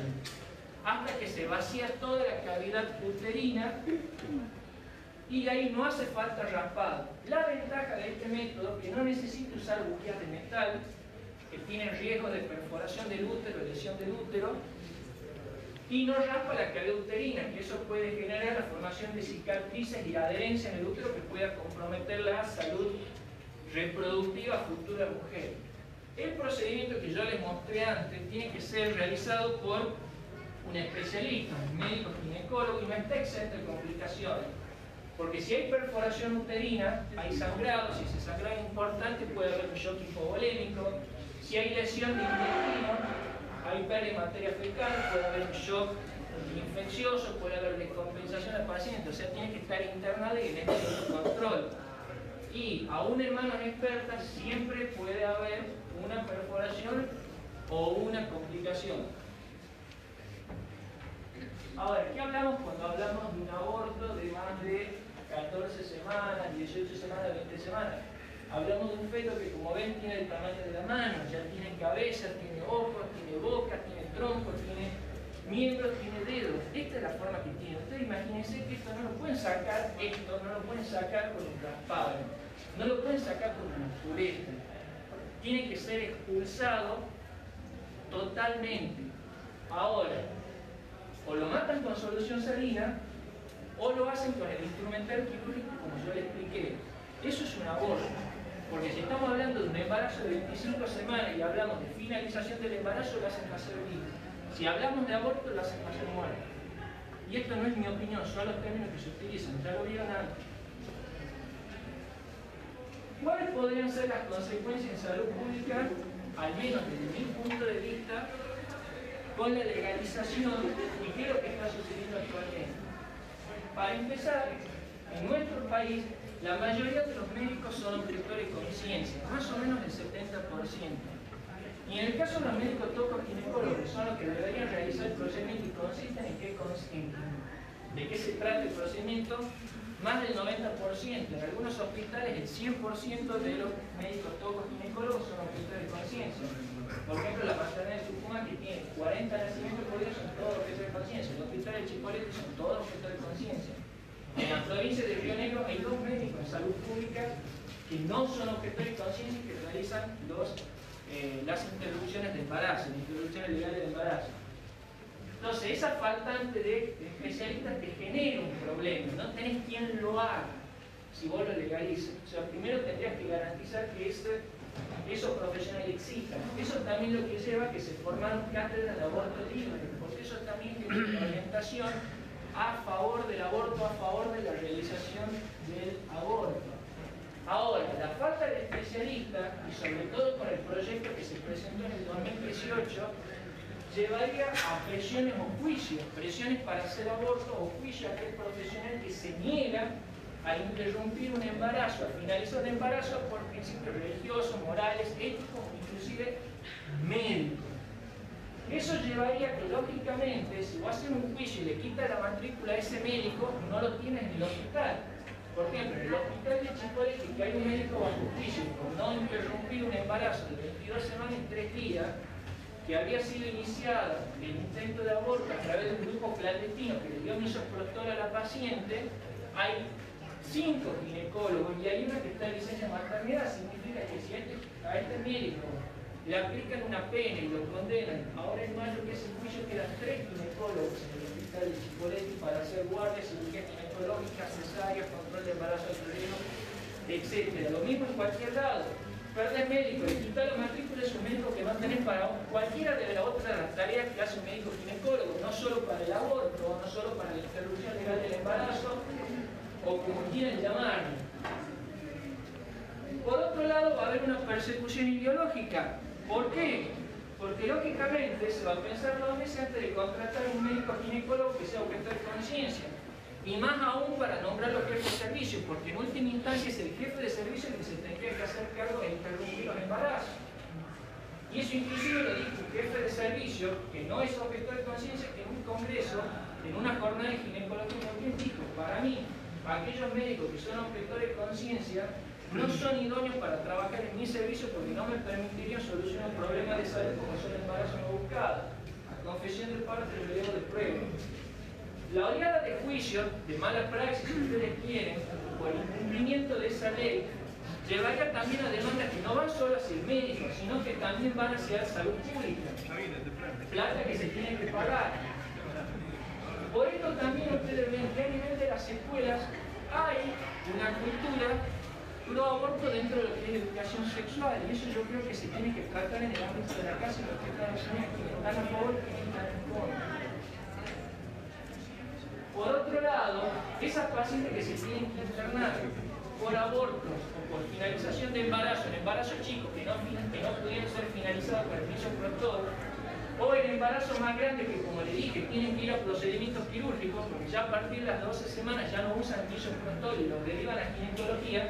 hasta que se vacía toda la cavidad uterina, y ahí no hace falta raspado. La ventaja de este método es que no necesita usar bujías de metal que tienen riesgo de perforación del útero, lesión del útero, y no raspa la cavidad uterina, que eso puede generar la formación de cicatrices y adherencia en el útero que pueda comprometer la salud reproductiva futura mujer. El procedimiento que yo les mostré antes tiene que ser realizado por un especialista, un médico ginecólogo, y no está exento de complicaciones. Porque si hay perforación uterina, hay sangrado. Si ese sangrado es importante, puede haber un shock hipovolémico. Si hay lesión de intestino, hay pérdida de materia fecal, puede haber un shock infeccioso, puede haber descompensación al paciente. O sea, tiene que estar internada y en este control. Y aún en manos expertas siempre puede haber una perforación o una complicación. Ahora, ¿qué hablamos cuando hablamos de un aborto de más de 14 semanas, 18 semanas, 20 semanas? Hablamos de un feto que, como ven, tiene el tamaño de la mano, ya tiene cabeza, tiene ojos, tiene boca, tiene tronco, tiene miembros, tiene dedos. Esta es la forma que tiene. Ustedes imagínense que esto no lo pueden sacar, no lo pueden sacar con un raspado, no lo pueden sacar con una pureza. Tiene que ser expulsado totalmente. Ahora, o lo matan con solución salina, o lo hacen con el instrumental quirúrgico, como yo les expliqué. Eso es un aborto. Porque si estamos hablando de un embarazo de 25 semanas y hablamos de finalización del embarazo, lo hacen nacer vivo. Si hablamos de aborto, lo hacen nacer muerto. Y esto no es mi opinión, son los términos que se utilizan, ya lo vieron antes. ¿Cuáles podrían ser las consecuencias en salud pública, al menos desde mi punto de vista, con la legalización y qué es lo que está sucediendo actualmente? Para empezar, en nuestro país, la mayoría de los médicos son objetores de conciencia, más o menos el 70%. Y en el caso de los médicos tocoginecólogos, que son los que deberían realizar el procedimiento y consisten de qué se trata el procedimiento, más del 90%. En algunos hospitales, el 100% de los médicos tocoginecólogos son objetores de conciencia. Por ejemplo, la maternidad de Tucumán, que tiene 40 nacimientos por día, son todos objetores de conciencia. El hospital de Chipolete son todos objetores de conciencia. En la provincia de Río Negro hay 2 médicos en salud pública que no son objetores de conciencia y que realizan las interrupciones de embarazo, las interrupciones legales de embarazo. Entonces, esa faltante de especialistas te genera un problema, no tenés quien lo haga si vos lo legalizas. O sea, primero tendrías que garantizar que esos profesionales existan. Eso también lo que lleva a que se formaron cátedras de aborto libre, porque eso también tiene una orientación a favor del aborto, a favor de la realización del aborto. Ahora, la falta de especialistas, y sobre todo con el proyecto que se presentó en el 2018, llevaría a presiones o juicios, presiones para hacer aborto o juicio a aquel profesional que se niega a interrumpir un embarazo, a finalizar un embarazo por principios religiosos, morales, éticos, inclusive médicos. Eso llevaría que, lógicamente, si vos haces un juicio y le quitas la matrícula a ese médico, no lo tienes en el hospital. Por ejemplo, en el hospital de Chipoleti, que hay un médico bajo juicio por no interrumpir un embarazo de 22 semanas y 3 días, que había sido iniciada el intento de aborto a través de un grupo clandestino que le dio misoprostol a la paciente, hay 5 ginecólogos y hay una que está en licencia de maternidad. Significa que si a este médico le aplican una pena y lo condenan, ahora en mayo que es el juicio quedan 3 ginecólogos en el hospital de Chipoleti para hacer guardias, cirugía ginecológica, cesáreas, control de embarazo uterino, etc. Lo mismo en cualquier lado. Perder médico, le quitar la matrícula es un médico que va a tener para cualquiera de las otras tareas que hace un médico ginecólogo, no solo para el aborto, no solo para la interrupción legal del embarazo, o como quieran llamarlo. Por otro lado, va a haber una persecución ideológica. ¿Por qué? Porque lógicamente se va a pensar 2 veces antes de contratar a un médico ginecólogo que sea objeto de conciencia. Y más aún para nombrar los jefes de servicio, porque en última instancia es el jefe de servicio el que se tendría que hacer cargo de interrumpir los embarazos. Y eso inclusive lo dijo un jefe de servicio, que no es objeto de conciencia, que en un congreso, en una jornada de ginecología, dijo, para mí, aquellos médicos que son objetores de conciencia no son idóneos para trabajar en mi servicio porque no me permitirían solucionar problemas de salud como son el embarazo no buscado. A confesión de parte del video de prueba. La oleada de juicios, de malas praxis, si ustedes quieren, por el incumplimiento de esa ley, llevaría también a demandas que no van solo hacia el médico, sino que también van hacia la salud pública. Plata que se tiene que pagar. Por esto también ustedes ven que a nivel de las escuelas hay una cultura pro aborto dentro de lo que es educación sexual, y eso yo creo que se tiene que tratar en el ámbito de la casa y los que están a favor y que están en contra. Por otro lado, esas pacientes que se tienen que internar por abortos o por finalización de embarazo, en embarazo chico que no pudieron ser finalizados por el misoprostol, o en embarazo más grande que, como le dije, tienen que ir a procedimientos quirúrgicos, porque ya a partir de las 12 semanas ya no usan misoprostol y los derivan a ginecología,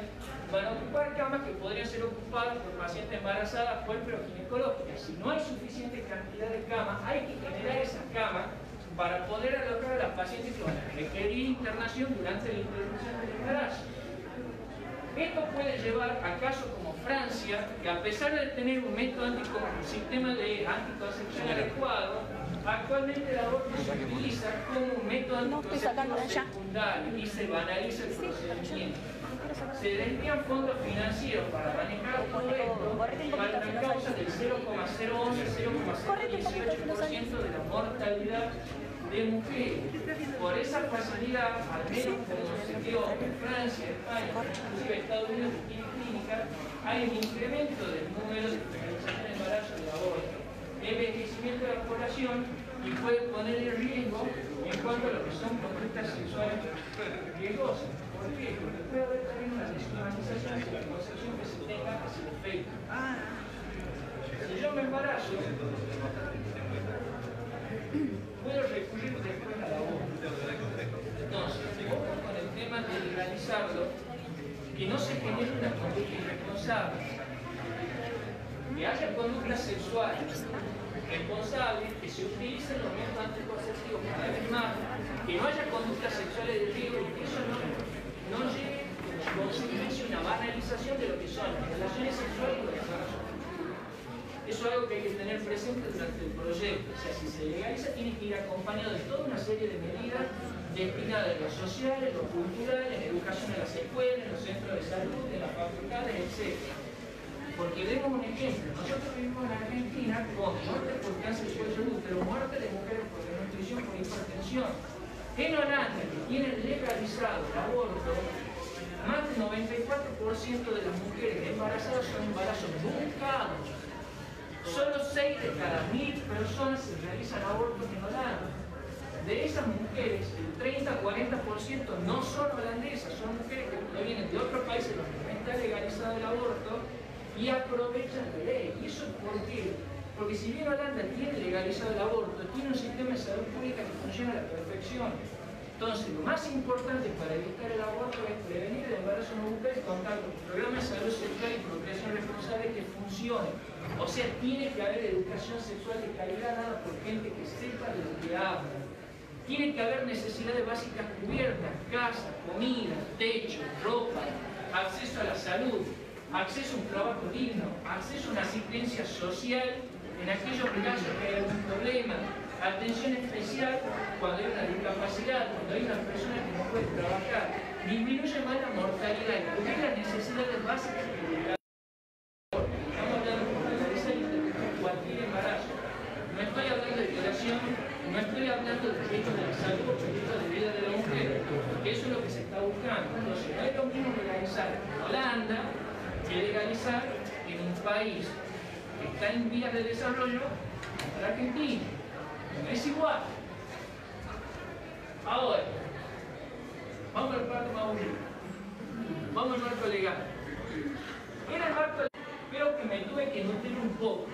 van a ocupar camas que podrían ser ocupadas por pacientes embarazadas ginecológicas. Si no hay suficiente cantidad de camas, hay que generar esas camas para poder alojar a las pacientes que van a requerir internación durante la interrupción del embarazo. Esto puede llevar a casos como Francia, que a pesar de tener un sistema de anticoncepción adecuado, actualmente el aborto se utiliza como un método anticonceptivo secundario y se banaliza el procedimiento. Se desvían fondos financieros para manejar todo esto para una causa del 0,011-0,018% de la mortalidad de mujeres. Por esa facilidad, al menos como se dio en Francia, España, inclusive Estados Unidos y clínica, hay un incremento del número de finalización de embarazo y de aborto, envejecimiento de la población y puede poner en riesgo en cuanto a lo que son conductas sexuales riesgosas. ¿Por qué? Porque puede haber también una deshumanización de la concepción que se tenga hacia el efecto. Si yo me embarazo, puedo recurrir después al aborto. Entonces, ojo con el tema de legalizarlo, que no se genere una conducta irresponsable, que haya conductas sexuales responsables, que se utilicen los métodos anticonceptivos cada vez más, que no haya conductas sexuales de riesgo y que eso no llegue como consecuencia una banalización de lo que son las relaciones sexuales y los embarazos. Eso es algo que hay que tener presente durante el proyecto. O sea, si se legaliza, tiene que ir acompañado de toda una serie de medidas destinadas a lo social, a lo cultural, en educación en las escuelas, en los centros de salud, en las facultades, etc. Porque demos un ejemplo. Nosotros vivimos en Argentina con muerte por cáncer de cuello de útero, muerte de mujeres por desnutrición, por hipertensión. En Holanda, que tienen legalizado el aborto, más del 94% de las mujeres embarazadas son embarazos buscados. Solo 6 de cada 1000 personas se realizan abortos en Holanda. De esas mujeres, el 30-40% no son holandesas, son mujeres que provienen de otros países donde no está legalizado el aborto y aprovechan la ley. ¿Y eso por qué? Porque si bien Holanda tiene legalizado el aborto, tiene un sistema de salud pública que funciona a la perfección. Entonces, lo más importante para evitar el aborto es prevenir el embarazo no bucal y contar con programas de salud sexual y procreación responsable que funcionen. O sea, tiene que haber educación sexual de calidad dada por gente que sepa de lo que habla. Tiene que haber necesidades básicas cubiertas: casa, comida, techo, ropa, acceso a la salud, acceso a un trabajo digno, acceso a una asistencia social en aquellos casos que hay algún problema, atención especial cuando hay una discapacidad, cuando hay una persona que no puede trabajar, disminuye más la mortalidad y cubrir las necesidades básicas que el estamos hablando de regularizar y interrumpir cualquier embarazo. No estoy hablando de violación, no estoy hablando de derechos de la salud o derechos de vida de la mujer, que eso es lo que se está buscando. Entonces, no es lo mismo legalizar en Holanda que legalizar en un país que está en vías de desarrollo como la Argentina. No es igual. Ahora, vamos al marco más bonito. Vamos al marco legal. En el marco legal creo que me tuve que nutrir un poco.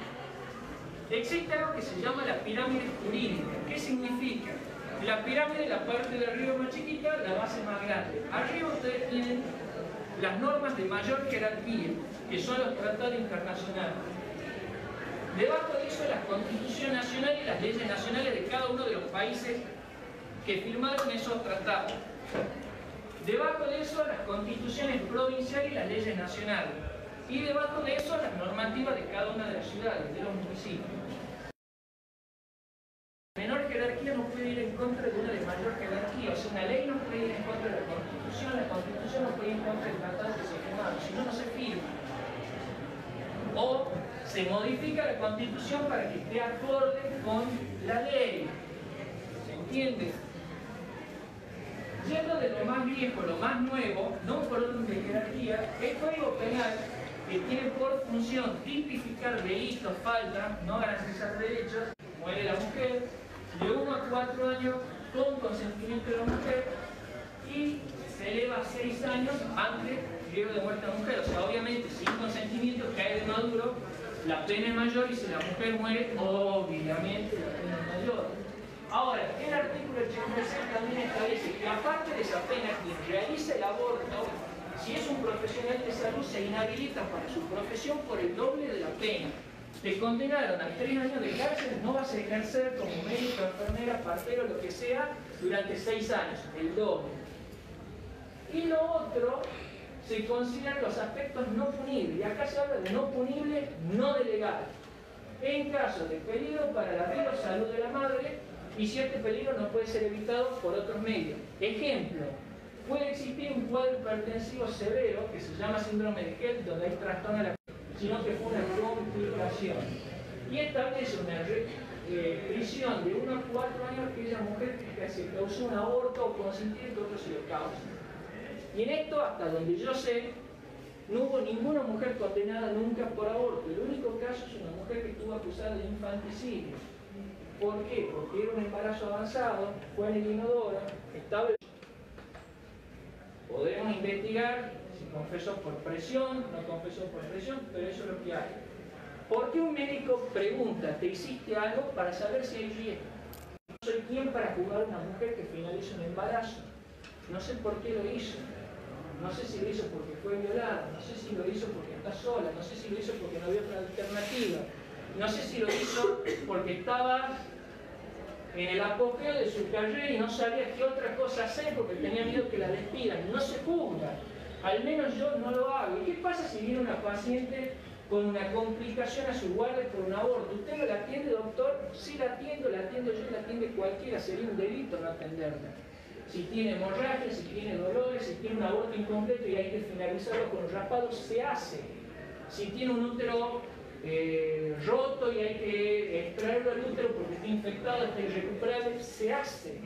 Existe algo que se llama la pirámide jurídica. ¿Qué significa? La pirámide, la parte de arriba más chiquita, la base más grande. Arriba ustedes tienen las normas de mayor jerarquía, que son los tratados internacionales. Debajo de eso, la Constitución Nacional y las leyes nacionales de cada uno de los países que firmaron esos tratados. Debajo de eso, las constituciones provinciales y las leyes nacionales. Y debajo de eso, las normativas de cada una de las ciudades, de los municipios. La menor jerarquía no puede ir en contra de una de mayor jerarquía. O sea, una ley no puede ir en contra de la Constitución no puede ir en contra del tratado que se firmaron, si no, no se firma. O se modifica la Constitución para que esté acorde con la ley. ¿Se entiende? Yendo de lo más viejo a lo más nuevo, no por orden de jerarquía, el Código Penal, que tiene por función tipificar delitos, faltas, no garantizar derechos, muere la mujer, de 1 a 4 años con consentimiento de la mujer y se eleva a 6 años antes de muerte de la mujer. O sea, obviamente, sin consentimiento cae de maduro, la pena es mayor y si la mujer muere, obviamente la pena es mayor. Ahora, el artículo 86 también establece que aparte de esa pena, quien realiza el aborto, si es un profesional de salud, se inhabilita para su profesión por el doble de la pena. Te condenaron a 3 años de cárcel, no vas a ejercer como médico, enfermera, partero, lo que sea, durante 6 años, el doble. Y lo otro, se consideran los aspectos no punibles, y acá se habla de no punible, no de legal. En caso de peligro para la vida o salud de la madre, y si este peligro no puede ser evitado por otros medios. Ejemplo, puede existir un cuadro hipertensivo severo que se llama síndrome de Held, donde hay trastorno de la sino que fue una complicación. Y establece una prisión de 1 a 4 años que aquella mujer que se causó un aborto o consentir que otro se lo causa. Y en esto, hasta donde yo sé, no hubo ninguna mujer condenada nunca por aborto. El único caso es una mujer que estuvo acusada de infanticidio. ¿Por qué? Porque era un embarazo avanzado, fue en el inodoro, estaba... Podemos investigar si confesó por presión, no confesó por presión, pero eso es lo que hay. ¿Por qué un médico pregunta, ¿te hiciste algo? Para saber si hay riesgo. No soy quien para juzgar a una mujer que finaliza un embarazo. No sé por qué lo hizo. No sé si lo hizo porque fue violada, no sé si lo hizo porque está sola, no sé si lo hizo porque no había otra alternativa. No sé si lo hizo porque estaba en el apogeo de su carrera y no sabía qué otra cosa hacer porque tenía miedo que la despidan. No se juzga. Al menos yo no lo hago. ¿Y qué pasa si viene una paciente con una complicación a su guardia por un aborto? ¿Usted no la atiende, doctor? Sí la atiendo yo, la atiende cualquiera. Sería un delito no atenderla. Si tiene hemorragia, si tiene dolores, si tiene un aborto incompleto y hay que finalizarlo con raspado, se hace. Si tiene un útero roto y hay que extraerlo del útero porque está infectado, está irrecuperable, se hace.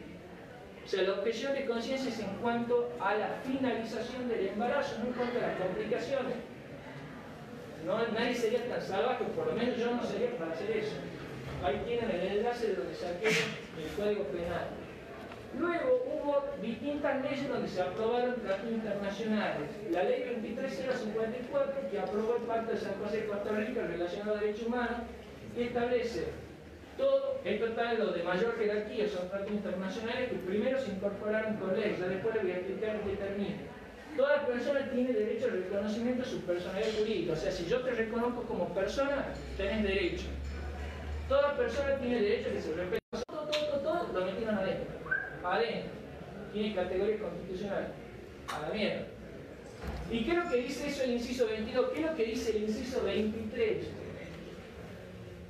O sea, la objeción de conciencia es en cuanto a la finalización del embarazo, no en cuanto a las complicaciones. No, nadie sería tan salvaje, por lo menos yo no sería para hacer eso. Ahí tienen el enlace de donde saqué el Código Penal. Luego hubo distintas leyes donde se aprobaron tratados internacionales. La ley 23054, que aprobó el Pacto de San José de Costa Rica relacionado a derechos humanos, que establece Todo esto está en lo de mayor jerarquía, son tratados internacionales que primero se incorporaron con ley, ya después les voy a explicar en qué termina. Toda persona tiene derecho al reconocimiento de su personalidad jurídica, o sea, si yo te reconozco como persona, tenés derecho. Toda persona tiene derecho a que se respete. Todo lo metieron adentro. Adentro. Tiene categoría constitucional. A la mierda. ¿Y qué es lo que dice eso el inciso 22? ¿Qué es lo que dice el inciso 23?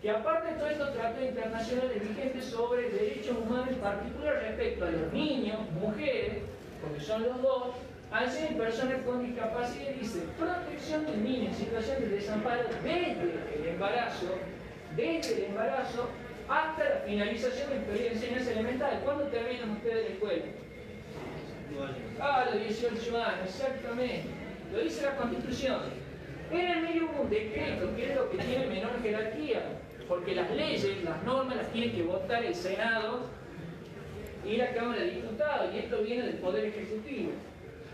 Que aparte de todos estos tratados internacionales vigentes sobre derechos humanos, en particular respecto a los niños, mujeres, porque son los dos, así en personas con discapacidad, dice protección del niño en situación de desamparo desde el embarazo hasta la finalización del periodo de enseñanza elemental. ¿Cuándo terminan ustedes la escuela? A los 18 años, exactamente. Lo dice la Constitución. En el medio hubo un decreto, que es lo que tiene menor jerarquía, porque las leyes, las normas, las tiene que votar el Senado y la Cámara de Diputados, y esto viene del Poder Ejecutivo.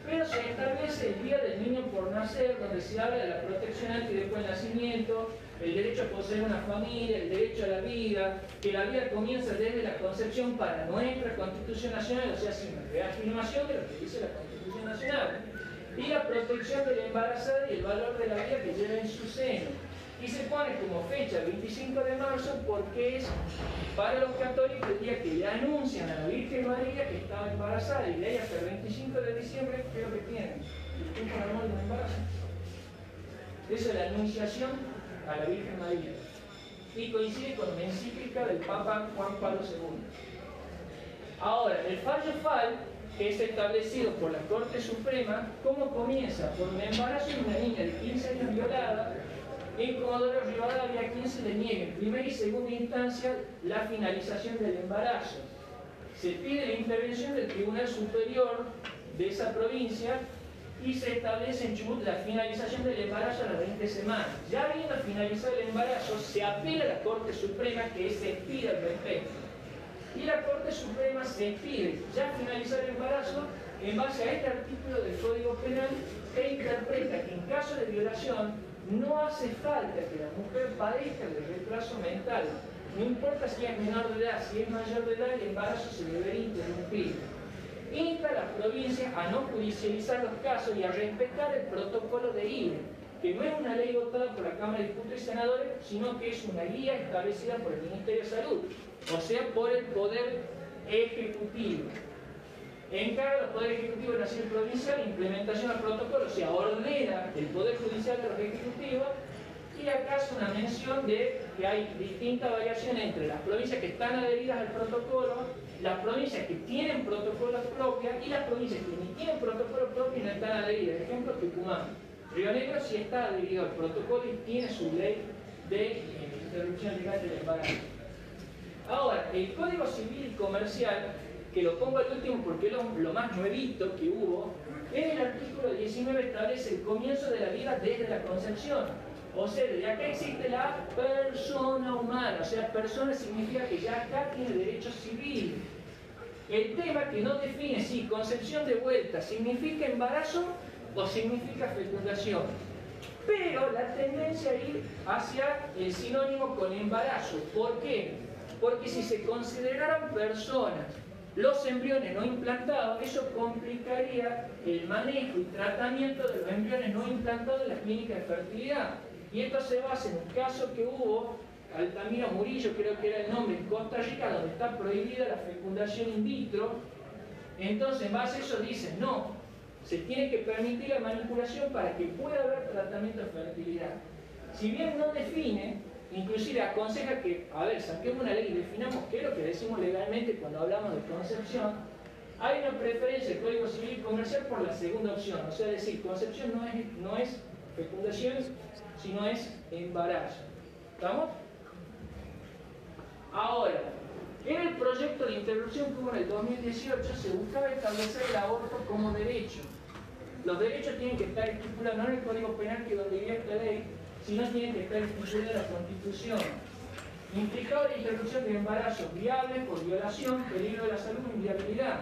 Pero se establece el Día del Niño por Nacer, donde se habla de la protección antes y después del nacimiento, el derecho a poseer una familia, el derecho a la vida, que la vida comienza desde la concepción para nuestra Constitución Nacional, o sea, sin reafirmación de lo que dice la Constitución Nacional, y la protección de la embarazada y el valor de la vida que lleva en su seno. Y se pone como fecha el 25 de marzo porque es para los católicos el día que le anuncian a la Virgen María que estaba embarazada, y de ahí hasta el 25 de diciembre, ¿qué es lo que tienen? El tiempo normal del embarazo. Esa es la anunciación a la Virgen María. Y coincide con la encíclica del Papa Juan Pablo II. Ahora, el fallo FAL, que es establecido por la Corte Suprema, ¿cómo comienza? Por un embarazo de una niña de 15 años violada. En Comodoro Rivadavia, a quien se le niega en primera y segunda instancia la finalización del embarazo. Se pide la intervención del Tribunal Superior de esa provincia y se establece en Chubut la finalización del embarazo a las 20 semanas. Ya habiendo finalizado el embarazo, se apela a la Corte Suprema que se expida al respecto. Y la Corte Suprema se pide ya finalizar el embarazo en base a este artículo del Código Penal e interpreta que en caso de violación no hace falta que la mujer padezca de retraso mental. No importa si es menor de edad, si es mayor de edad, el embarazo se debería interrumpir. Insta a las provincias a no judicializar los casos y a respetar el protocolo de IRE, que no es una ley votada por la Cámara de Diputados y Senadores, sino que es una guía establecida por el Ministerio de Salud, o sea, por el Poder Ejecutivo. Encarga al Poder Ejecutivo Nacional y Provincial la implementación del protocolo, o sea, ordena el Poder Judicial de los Ejecutivos, y acá es una mención de que hay distinta variación entre las provincias que están adheridas al protocolo, las provincias que tienen protocolos propios y las provincias que ni tienen protocolos propios y no están adheridas. Por ejemplo, Tucumán. Río Negro sí está adherido al protocolo y tiene su ley de interrupción legal del embarazo. Ahora, el Código Civil y Comercial, que lo pongo al último porque es lo más nuevito que hubo, en el artículo 19 establece el comienzo de la vida desde la concepción. O sea, desde acá existe la persona humana, o sea, persona significa que ya acá tiene derecho civil. El tema que no define si concepción de vuelta significa embarazo o significa fecundación. Pero la tendencia a ir hacia el sinónimo con embarazo. ¿Por qué? Porque si se consideraran personas los embriones no implantados, eso complicaría el manejo y tratamiento de los embriones no implantados en las clínicas de fertilidad. Y esto se basa en un caso que hubo, Altamira Murillo creo que era el nombre, en Costa Rica, donde está prohibida la fecundación in vitro. Entonces, en base a eso dicen, no, se tiene que permitir la manipulación para que pueda haber tratamiento de fertilidad. Si bien no define, inclusive aconseja que, a ver, saquemos una ley y definamos qué es lo que decimos legalmente cuando hablamos de concepción. Hay una preferencia del Código Civil y Comercial por la segunda opción, o sea, decir, concepción no es fecundación, sino es embarazo. ¿Estamos? Ahora, en el proyecto de interrupción que hubo en el 2018 se buscaba establecer el aborto como derecho. Los derechos tienen que estar estipulados no en el Código Penal, que es donde iría esta ley, sino tienen que estar estipulados en la Constitución. Implicado la interrupción de embarazos viables por violación, peligro de la salud o inviabilidad.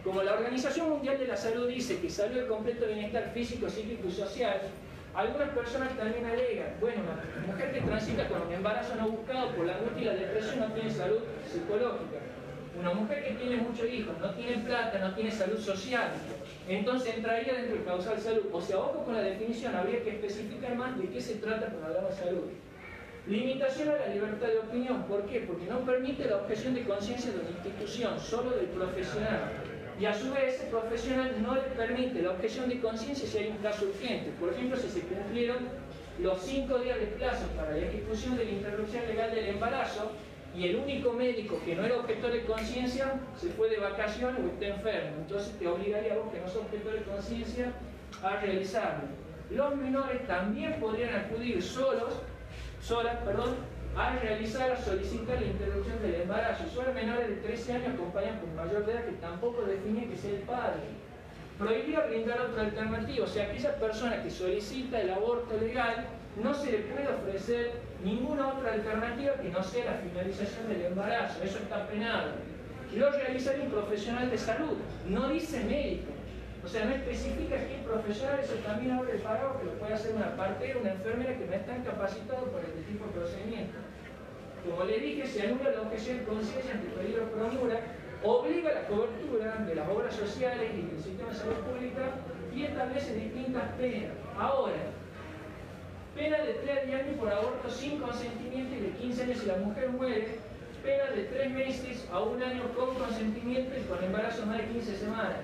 Como la Organización Mundial de la Salud dice que salud y completo bienestar físico, psíquico y social, Algunas personas también alegan, bueno, la mujer que transita con un embarazo no buscado por la angustia y la depresión no tiene salud psicológica. Una mujer que tiene muchos hijos, no tiene plata, no tiene salud social, entonces entraría dentro del causal salud. O sea, ojo con la definición, habría que especificar más de qué se trata cuando hablamos de salud. Limitación a la libertad de opinión, ¿por qué? Porque no permite la objeción de conciencia de una institución, solo del profesional. Y a su vez, ese profesional no le permite la objeción de conciencia si hay un caso urgente. Por ejemplo, si se cumplieron los 5 días de plazo para la ejecución de la interrupción legal del embarazo y el único médico que no era objetor de conciencia se fue de vacaciones o está enfermo. Entonces te obligaría a vos, que no sos objetor de conciencia, a realizarlo. Los menores también podrían acudir solas, a realizar, a solicitar la interrupción del embarazo. Solo menores de 13 años acompañan por mayor de edad que tampoco define que sea el padre. Prohibir brindar otra alternativa, o sea, aquella persona que solicita el aborto legal no se le puede ofrecer ninguna otra alternativa que no sea la finalización del embarazo. Eso está penado. Lo realizaría un profesional de salud, no dice médico. O sea, no especifica qué profesional, eso también abre el parámetro, que lo puede hacer una partera, una enfermera que no están capacitados para este tipo de procedimiento. Como le dije, se anula la objeción de conciencia ante peligro de promura, obliga la cobertura de las obras sociales y del sistema de salud pública y establece distintas penas. Ahora, pena de 3 años por aborto sin consentimiento y de 15 años si la mujer muere, pena de 3 meses a 1 año con consentimiento y con embarazo más de 15 semanas.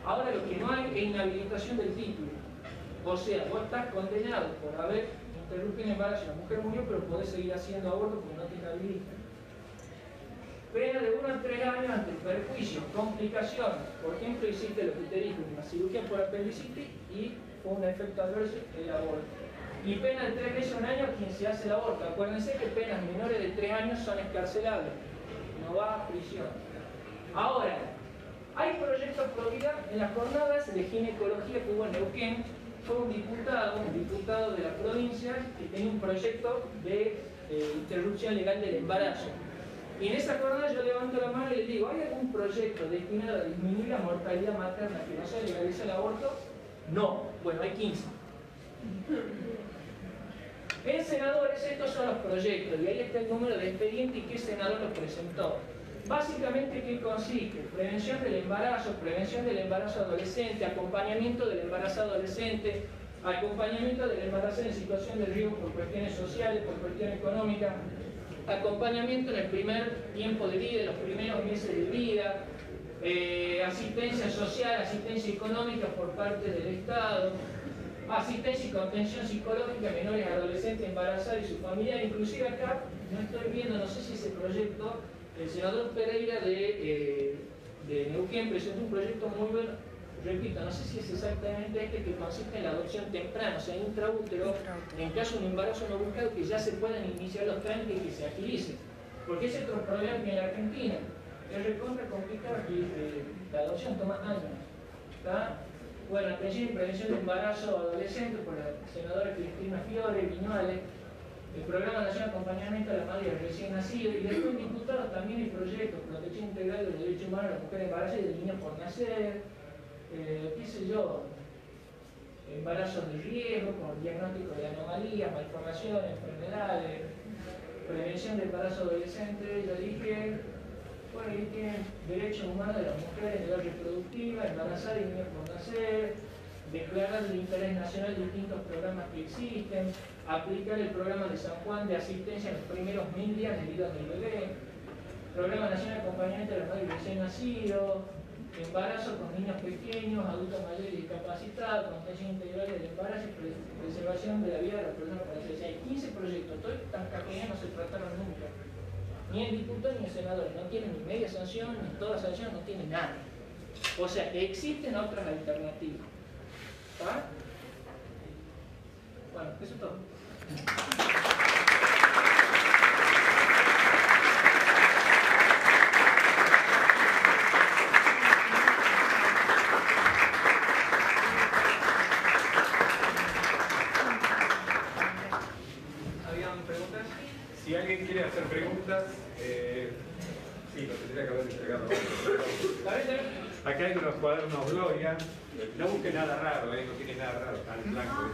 Ahora lo que no hay es inhabilitación del título. O sea, vos estás condenado por haber interrumpido el embarazo, la mujer murió, pero podés seguir haciendo aborto porque no te inhabilitan. Pena de 1 a 3 años ante perjuicios, complicaciones. Por ejemplo, hiciste lo que te dije, una cirugía por apendicitis y fue un efecto adverso el aborto. Y pena de 3 meses a 1 año a quien se hace el aborto. Acuérdense que penas menores de 3 años son escarcelables, no va a prisión. Ahora, hay proyectos pro vida en las jornadas de ginecología que hubo en Neuquén. Fue un diputado de la provincia que tenía un proyecto de interrupción legal del embarazo. Y en esa jornada yo levanto la mano y le digo, ¿hay algún proyecto destinado a disminuir la mortalidad materna que no se legaliza el aborto? No. Bueno, hay 15. En senadores estos son los proyectos y ahí está el número de expediente y qué senador los presentó. Básicamente, ¿qué consiste? Prevención del embarazo adolescente, acompañamiento del embarazo adolescente, acompañamiento del embarazo en situación de riesgo por cuestiones sociales, por cuestiones económicas, acompañamiento en el primer tiempo de vida, en los primeros meses de vida, asistencia social, asistencia económica por parte del Estado, asistencia y contención psicológica a menores, adolescentes, embarazadas y su familia. Inclusive acá, no estoy viendo, no sé si ese proyecto, el senador Pereira de Neuquén presentó un proyecto muy bueno, repito, no sé si es exactamente este, que consiste en la adopción temprana, o sea, intraútero, en caso de un embarazo no buscado, que ya se puedan iniciar los trámites y que se agilicen. Porque ese es otro problema que en la Argentina es recontra complicado y la adopción toma años. ¿Está? Bueno, atención y prevención de embarazo adolescente por la senadora Cristina Fiore, Viñuales, el Programa Nacional de Acompañamiento a la Madre Recién Nacida, y después diputados también el proyecto Protección Integral de los Derechos Humanos de la Mujer Embarazada y del Niño por Nacer, qué sé yo, embarazos de riesgo, con diagnóstico de anomalías, malformaciones, enfermedades, prevención del embarazo adolescente, ya dije, bueno, ahí tienen derechos humanos de las mujeres de edad reproductiva, embarazadas y niños por nacer, declarar de interés nacional distintos programas que existen, aplicar el programa de San Juan de asistencia en los primeros 1000 días de vida del bebé, programa nacional de acompañamiento de las madres recién nacidos, embarazo con niños pequeños, adultos mayores y discapacitados, contención integral del embarazo y preservación de la vida de la persona para la hay 15 proyectos, todos estas categorías no se trataron nunca. Ni el diputado ni el senador, no tienen ni media sanción, ni toda sanción, no tienen nada. O sea, existen otras alternativas. ¿Ah? Bueno, eso es todo. ¿Habían preguntas? Si alguien quiere hacer preguntas, sí, lo tendría que haber entregado. Acá hay unos cuadernos Gloria. No busque nada raro, no tiene nada raro, está en blanco.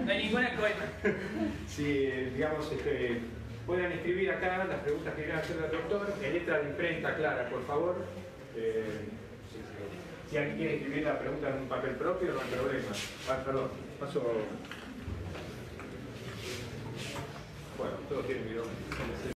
No hay ninguna coima. Si, digamos, puedan escribir acá las preguntas que quieran hacer al doctor, en letra de imprenta clara, por favor. Si alguien quiere escribir la pregunta en un papel propio, no hay problema. Perdón, paso. Bueno, todos tienen mi nombre.